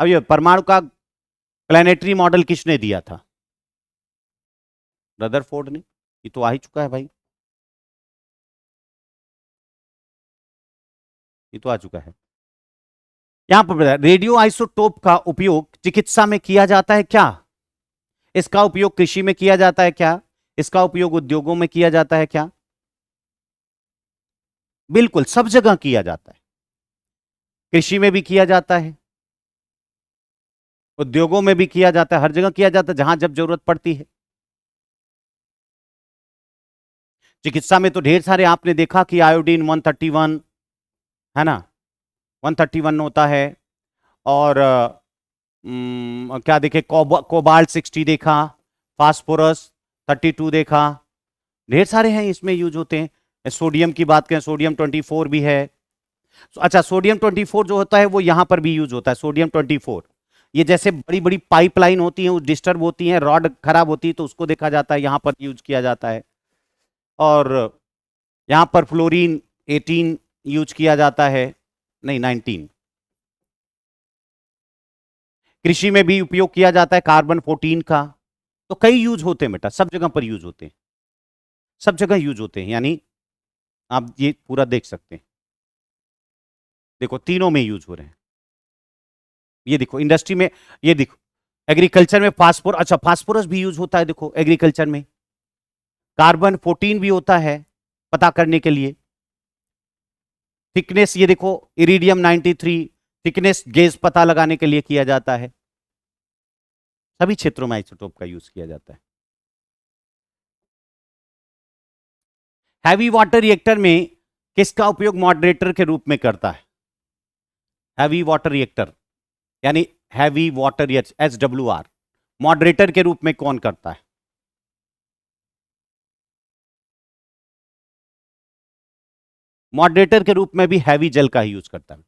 अब ये परमाणु का प्लानिटरी मॉडल किसने दिया था? रदरफोर्ड ने। ये तो आ ही चुका है भाई, ये तो आ चुका है। यहां पर रेडियो आइसोटोप का उपयोग चिकित्सा में किया जाता है क्या? इसका उपयोग कृषि में किया जाता है क्या? इसका उपयोग उद्योगों में किया जाता है क्या? बिल्कुल सब जगह किया जाता है। कृषि में भी किया जाता है, उद्योगों में भी किया जाता है, हर जगह किया जाता है जहां जब जरूरत पड़ती है। चिकित्सा में तो ढेर सारे आपने देखा कि आयोडीन 131 है ना, 131 होता है। और क्या देखे, कोबाल्ट 60 देखा, फास्फोरस 32 देखा, ढेर सारे हैं इसमें यूज होते हैं। सोडियम की बात करें, सोडियम 24 भी है। अच्छा, सोडियम 24 जो होता है वो यहां पर भी यूज होता है, सोडियम 24। ये जैसे बड़ी बड़ी पाइपलाइन होती हैं, वो डिस्टर्ब होती हैं, रॉड खराब होती है, तो उसको देखा जाता है, यहां पर यूज किया जाता है। और यहां पर फ्लोरीन 18 यूज किया जाता है, नहीं 19। कृषि में भी उपयोग किया जाता है कार्बन 14 का। तो कई यूज होते हैं बेटा, सब जगह पर यूज होते हैं, सब जगह यूज होते हैं। यानी आप ये पूरा देख सकते हैं, देखो तीनों में यूज हो रहे हैं। ये देखो इंडस्ट्री में, ये देखो एग्रीकल्चर में फास्फोरस, अच्छा फास्फोरस भी यूज होता है, देखो एग्रीकल्चर में कार्बन 14 भी होता है पता करने के लिए। थिकनेस ये देखो, इरिडियम 93 थिकनेस गेज पता लगाने के लिए किया जाता है। सभी क्षेत्रों में आइसोटोप का यूज किया जाता है। हैवी वाटर रिएक्टर में किसका उपयोग मॉडरेटर के रूप में करता है? हैवी वाटर रिएक्टर यानी heavy water reactor SWR moderator के रूप में कौन करता है? मॉडरेटर के रूप में भी हैवी जल का ही यूज करता है।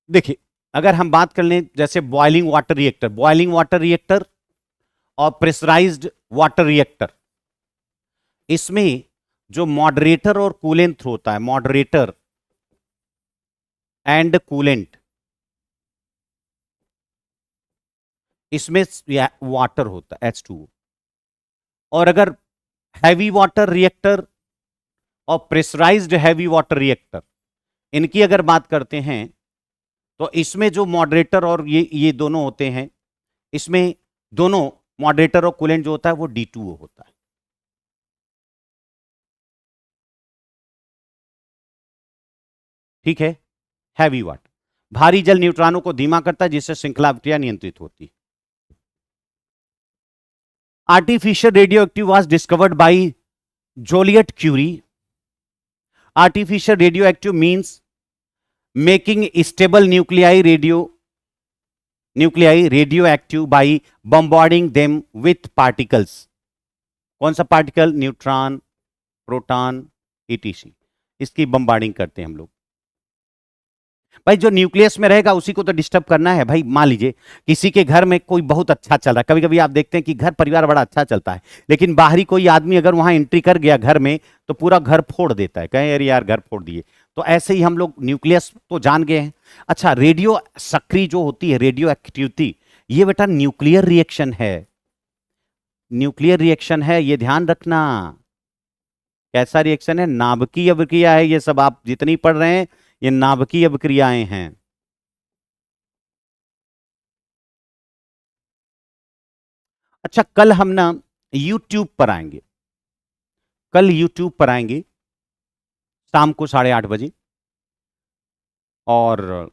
देखिए अगर हम बात कर लें जैसे बॉइलिंग वाटर रिएक्टर और प्रेशराइज्ड वाटर रिएक्टर, इसमें जो मॉडरेटर और कूलेंट होता है, मॉडरेटर एंड कूलेंट, इसमें वाटर होता है H2O। और अगर हैवी वाटर रिएक्टर और प्रेशराइज्ड हैवी वाटर रिएक्टर, इनकी अगर बात करते हैं तो इसमें जो मॉडरेटर और ये दोनों होते हैं, इसमें दोनों मॉडरेटर और कूलेंट जो होता है वो D2O होता है। ठीक है। हैवी वाटर भारी जल न्यूट्रॉनों को धीमा करता है जिससे श्रृंखला अभिक्रिया नियंत्रित होती है। Artificial radioactive was discovered by Joliot Curie. Artificial radioactive means making stable nuclei radio nuclei radioactive by bombarding them with particles. कौन सा पार्टिकल? Neutron, proton, ETC. इसकी बम्बार्डिंग करते हैं हम लोग। भाई जो न्यूक्लियस में रहेगा उसी को तो डिस्टर्ब करना है। भाई मान लीजिए किसी के घर में कोई बहुत अच्छा चल रहा है, कभी कभी आप देखते हैं कि घर परिवार बड़ा अच्छा चलता है, लेकिन बाहरी कोई आदमी अगर वहां एंट्री कर गया घर में तो पूरा घर फोड़ देता है, कहें अरे यार घर फोड़ दिए। तो ऐसे ही हम लोग न्यूक्लियस तो जान गए हैं। अच्छा, रेडियो सक्रिय जो होती है, रेडियो एक्टिविटी, ये बेटा न्यूक्लियर रिएक्शन है। न्यूक्लियर रिएक्शन है, ये ध्यान रखना। कैसा रिएक्शन है? नाभिकीय अभिक्रिया है। ये सब आप जितनी पढ़ रहे हैं ये नाभिकीय अभिक्रियाएं हैं। अच्छा, कल हम ना YouTube पर आएंगे। कल YouTube पर आएंगे शाम को 8:30 बजे। और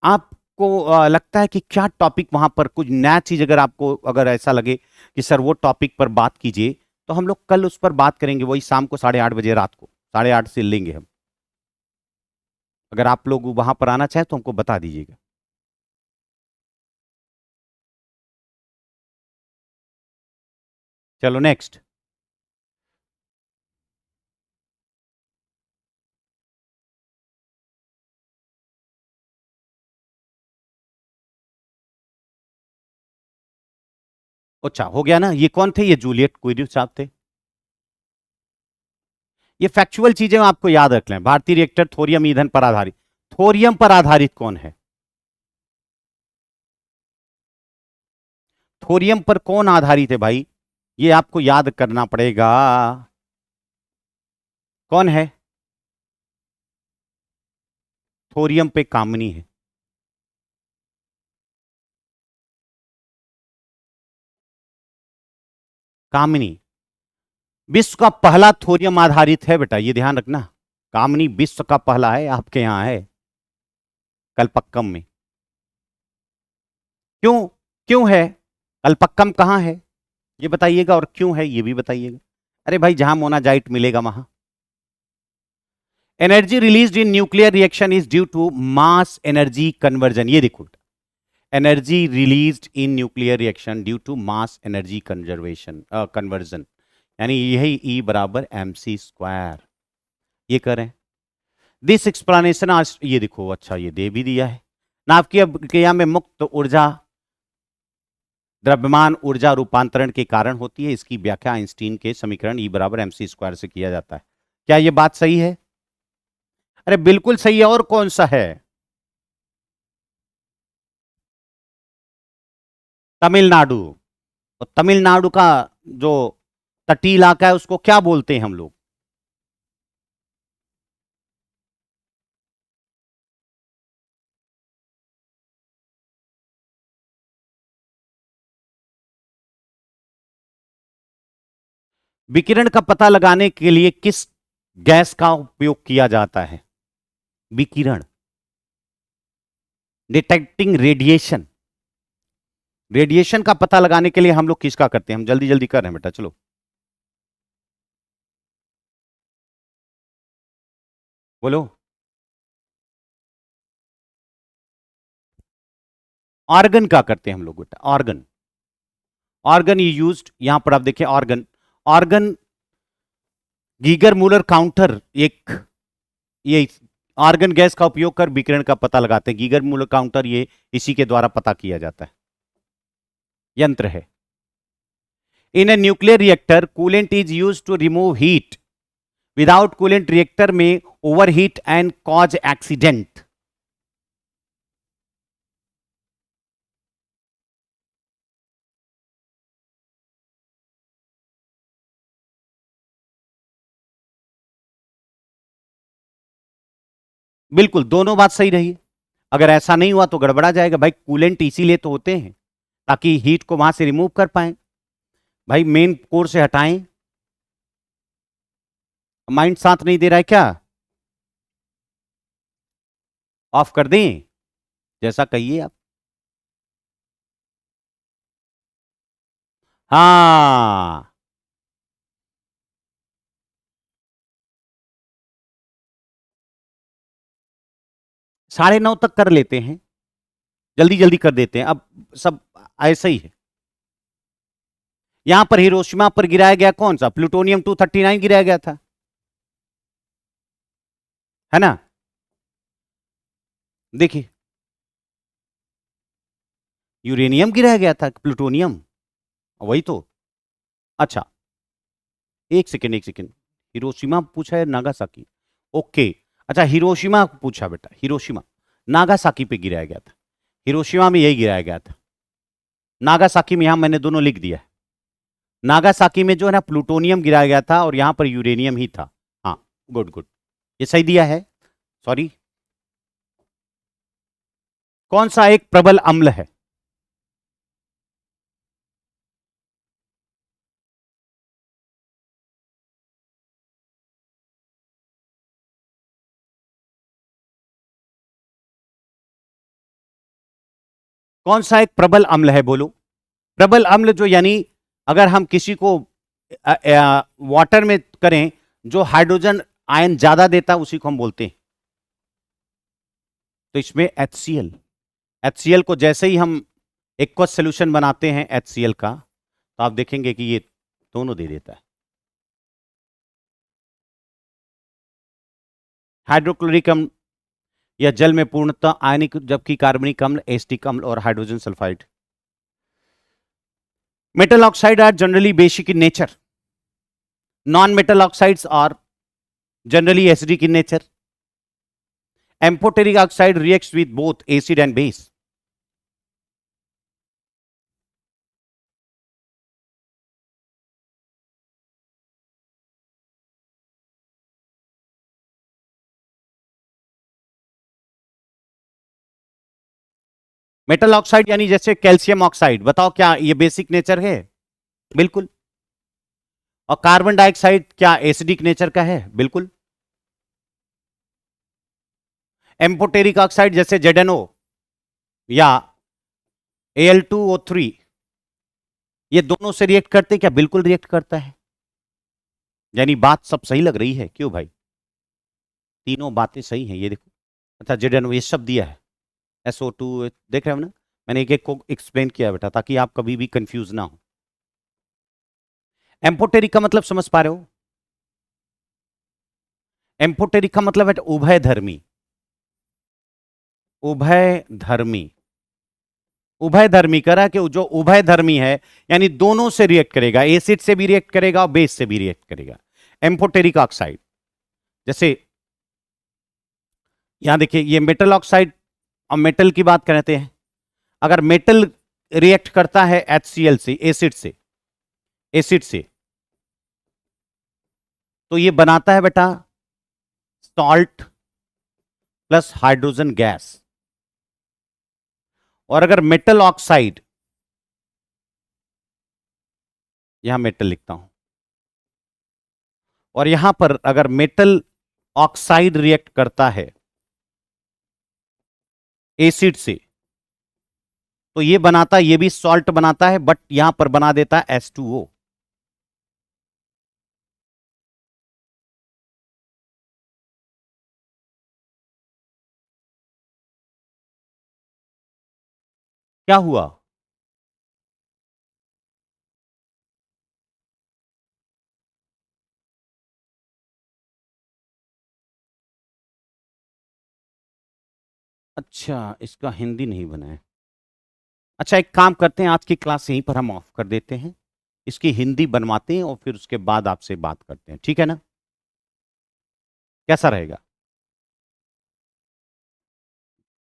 आपको लगता है कि क्या टॉपिक वहां पर कुछ नया चीज, अगर आपको अगर ऐसा लगे कि सर वो टॉपिक पर बात कीजिए, तो हम लोग कल उस पर बात करेंगे। वही शाम को 8:30 बजे, रात को 8:30 से लेंगे हम। अगर आप लोग वहां पर आना चाहें तो हमको बता दीजिएगा। चलो नेक्स्ट। अच्छा हो गया ना। ये कौन थे? ये जूलियट क्विरी साहब थे। ये फैक्चुअल चीजें आपको याद रख लें। भारतीय रिएक्टर थोरियम ईंधन पर आधारित। थोरियम पर आधारित कौन है? थोरियम पर कौन आधारित है भाई? ये आपको याद करना पड़ेगा। कौन है? थोरियम पे कामनी है। कामनी विश्व का पहला थोरियम आधारित है बेटा, ये ध्यान रखना। कामनी विश्व का पहला है, आपके यहां है कलपक्कम में। क्यों? क्यों है? कलपक्कम कहां है ये बताइएगा, और क्यों है ये भी बताइएगा। अरे भाई जहां मोनाजाइट मिलेगा वहां। Energy released in nuclear reaction is due to mass energy conversion. ये देखो, energy released in nuclear reaction due to mass energy conservation conversion, यानी यही E बराबर mc²। ये करें दिस एक्सप्लेनेशन। आज ये देखो, अच्छा ये दे भी दिया है। नाभिकीय क्रिया में मुक्त ऊर्जा द्रव्यमान ऊर्जा रूपांतरण के कारण होती है। इसकी व्याख्या आइंस्टीन के समीकरण E बराबर mc² से किया जाता है। क्या ये बात सही है? अरे बिल्कुल सही है। और कौन सा है? तमिलनाडु। और तमिलनाडु का जो तटीय इलाका है उसको क्या बोलते हैं हम लोग? विकिरण का पता लगाने के लिए किस गैस का उपयोग किया जाता है? विकिरण, डिटेक्टिंग रेडिएशन। रेडिएशन का पता लगाने के लिए हम लोग किसका करते हैं? हम जल्दी जल्दी कर रहे हैं बेटा, चलो। बोलो। ऑर्गन का करते हैं हम लोग बेटा, ऑर्गन। ऑर्गन ये यूज्ड, यहां पर आप देखें organ. Organ Geiger Muller counter, एक ये आर्गन गैस का उपयोग कर विकिरण का पता लगाते हैं। गीगर मूलर काउंटर ये इसी के द्वारा पता किया जाता है, यंत्र है। In a nuclear reactor coolant is use to remove heat. Without coolant reactor में overheat and cause accident. बिल्कुल दोनों बात सही रही। अगर ऐसा नहीं हुआ तो गड़बड़ा जाएगा भाई। कूलेंट इसीलिए तो होते हैं ताकि हीट को वहां से रिमूव कर पाए, भाई मेन कोर से हटाएं। माइंड साथ नहीं दे रहा है क्या? ऑफ कर दें, जैसा कहिए आप। हाँ, 9:30 तक कर लेते हैं। जल्दी जल्दी कर देते हैं, अब सब ऐसा ही है। यहां पर हिरोशिमा पर गिराया गया कौन सा? प्लूटोनियम 239 गिराया गया था, है ना? देखिए, यूरेनियम गिराया गया था, प्लूटोनियम, वही तो। अच्छा, एक सेकेंड एक सेकेंड, हिरोशिमा पूछा है नागासाकी? ओके, अच्छा हिरोशिमा पूछा बेटा, हिरोशिमा। नागासाकी पे गिराया गया था, हिरोशिमा में यही गिराया गया था। नागासाकी में, यहां मैंने दोनों लिख दिया है। नागासाकी में जो है ना प्लूटोनियम गिराया गया था और यहां पर यूरेनियम ही था। हाँ, गुड गुड, ये सही दिया है। सॉरी, कौन सा एक प्रबल अम्ल है? कौन सा एक प्रबल अम्ल है, बोलो? प्रबल अम्ल जो, यानी अगर हम किसी को वाटर में करें, जो हाइड्रोजन आयन ज्यादा देता है, उसी को हम बोलते हैं। तो इसमें HCl, HCl को जैसे ही हम एक्वस सोल्यूशन बनाते हैं HCl का, तो आप देखेंगे कि ये दोनों दे देता है। हाइड्रोक्लोरिक अम्ल या जल में पूर्णतः आयनिक, जबकि कार्बनिक अम्ल एसिटिक अम्ल और hydrogen sulphide. Metal oxide are generally basic in nature, non metal oxides are generally acidic in nature. Amphoteric oxide reacts with both acid and base. Metal oxide यानी जैसे कैल्शियम ऑक्साइड, बताओ क्या ये बेसिक नेचर है? बिल्कुल। और कार्बन डाइऑक्साइड क्या एसिडिक नेचर का है? बिल्कुल। एम्फोटेरिक ऑक्साइड जैसे ZnO या Al2O3, ये दोनों से रिएक्ट करते क्या? बिल्कुल रिएक्ट करता है। यानी बात सब सही लग रही है, क्यों भाई? तीनों बातें सही हैं, ये देखो। अच्छा, ZnO ये शब्द दिया है, SO2, देख रहे हो ना, मैंने एक एक को एक्सप्लेन किया बेटा, ताकि आप कभी भी कंफ्यूज ना हो। एम्फोटेरिक का मतलब समझ पा रहे हो? एम्फोटेरिक का मतलब है उभयधर्मी, उभयधर्मी। उभयधर्मी करा कि जो उभयधर्मी है, यानी दोनों से रिएक्ट करेगा, एसिड से भी रिएक्ट करेगा और बेस से भी रिएक्ट करेगा। एम्फोटेरिक ऑक्साइड, जैसे यहां देखिए, ये मेटल ऑक्साइड, और मेटल की बात करते हैं। अगर मेटल रिएक्ट करता है HCl से, एसिड से, तो ये बनाता है बेटा सॉल्ट प्लस हाइड्रोजन गैस। और अगर मेटल ऑक्साइड, यहां मेटल लिखता हूं, और यहां पर अगर मेटल ऑक्साइड रिएक्ट करता है एसिड से, तो ये बनाता, ये भी सॉल्ट बनाता है, बट यहां पर बना देता है H2O। क्या हुआ? अच्छा, इसका हिंदी नहीं बना है। अच्छा, एक काम करते हैं, आज की क्लास यहीं पर हम ऑफ कर देते हैं, इसकी हिंदी बनवाते हैं और फिर उसके बाद आपसे बात करते हैं, ठीक है ना? कैसा रहेगा?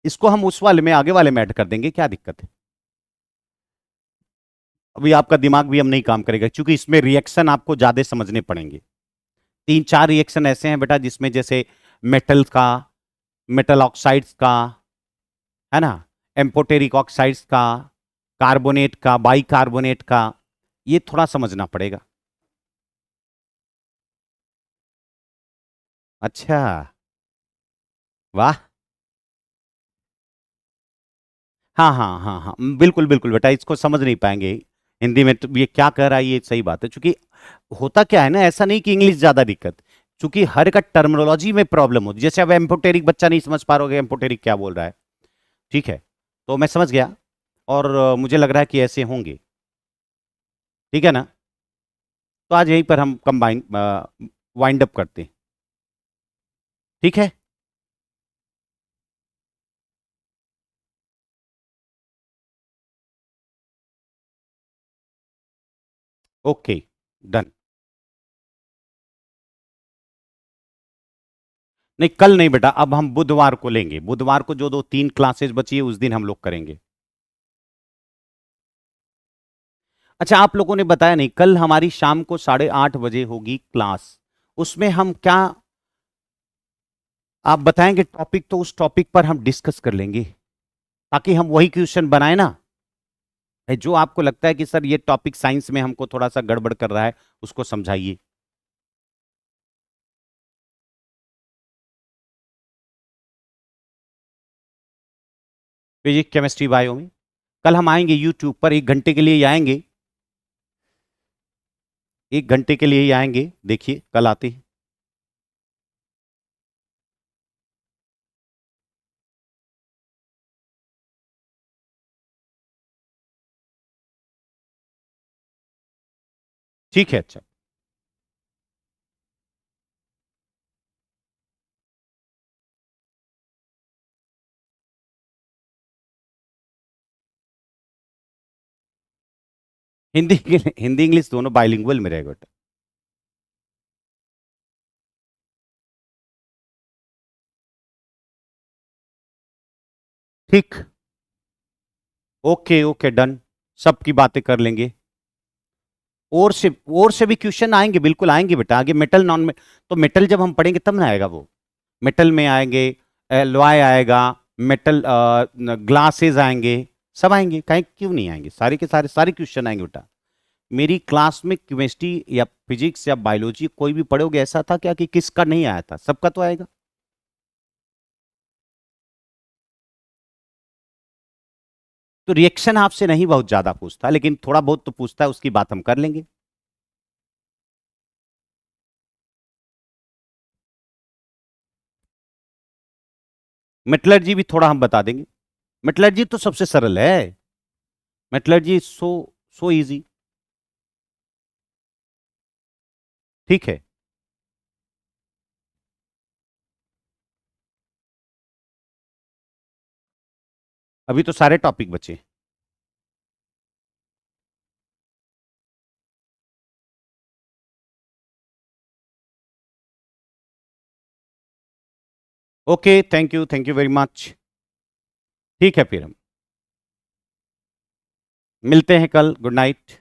इसको हम उस वाले में, आगे वाले में ऐड कर देंगे, क्या दिक्कत है? अभी आपका दिमाग भी हम नहीं काम करेगा, क्योंकि इसमें रिएक्शन आपको ज्यादा समझने पड़ेंगे। 3-4 रिएक्शन ऐसे हैं बेटा, जिसमें जैसे मेटल का, मेटल ऑक्साइड्स का, है ना, एम्फोटेरिक ऑक्साइड्स का, कार्बोनेट का, बाइकार्बोनेट का, ये थोड़ा समझना पड़ेगा। अच्छा, वाह, हाँ हाँ हाँ हाँ, बिल्कुल बिल्कुल बेटा, इसको समझ नहीं पाएंगे हिंदी में, तो ये क्या कह रहा है, ये सही बात है। क्योंकि होता क्या है ना, ऐसा नहीं कि इंग्लिश ज्यादा दिक्कत, क्योंकि हर एक टर्मिनोलॉजी में प्रॉब्लम होती है। जैसे अब एम्फोटेरिक बच्चा नहीं समझ पा रहे, एम्फोटेरिक क्या बोल रहा है, ठीक है? तो मैं समझ गया, और मुझे लग रहा है कि ऐसे होंगे। ठीक है ना? तो आज यहीं पर हम कंबाइन वाइंड अप करते हैं। ठीक है। Okay, done. नहीं, कल नहीं बेटा, अब हम बुधवार को लेंगे। बुधवार को जो 2-3 क्लासेस बची है उस दिन हम लोग करेंगे। अच्छा, आप लोगों ने बताया नहीं, कल हमारी शाम को 8:30 बजे होगी क्लास। उसमें हम क्या, आप बताएंगे टॉपिक, तो उस टॉपिक पर हम डिस्कस कर लेंगे, ताकि हम वही क्वेश्चन बनाए ना। जो आपको लगता है कि सर ये टॉपिक साइंस में हमको थोड़ा सा गड़बड़ कर रहा है, उसको समझाइए। फिजिक्स, केमिस्ट्री, बायो में कल हम आएंगे यूट्यूब पर, 1 घंटे के लिए ही आएंगे। 1 घंटे के लिए ही आएंगे, देखिए कल आते हैं। ठीक है, अच्छा। हिंदी के हिंदी इंग्लिश दोनों बाइलिंगुअल में रहेगा बेटा। ठीक। Okay okay, done. सबकी बातें कर लेंगे। और से भी क्वेश्चन आएंगे, बिल्कुल आएंगे बेटा। आगे मेटल, नॉन में, तो मेटल जब हम पढ़ेंगे तब ना आएगा वो। मेटल में आएंगे, एलॉय आएगा, मेटल ग्लासेस आएंगे, सब आएंगे। कहीं क्यों नहीं आएंगे? सारे के सारे सारे क्वेश्चन आएंगे बेटा। मेरी क्लास में केमिस्ट्री या फिजिक्स या बायोलॉजी कोई भी पढ़ोगे, ऐसा था क्या कि किसका नहीं आया था? सबका तो आएगा। तो रिएक्शन आपसे नहीं बहुत ज्यादा पूछता, लेकिन थोड़ा बहुत तो पूछता है, उसकी बात हम कर लेंगे। मेटलर्जी भी थोड़ा हम बता देंगे। मेटलर्जी तो सबसे सरल है। मेटलर्जी सो सो इजी। ठीक है। अभी तो सारे टॉपिक बचे। Okay, thank you very much. ठीक है, फिर हम मिलते हैं कल। Good night.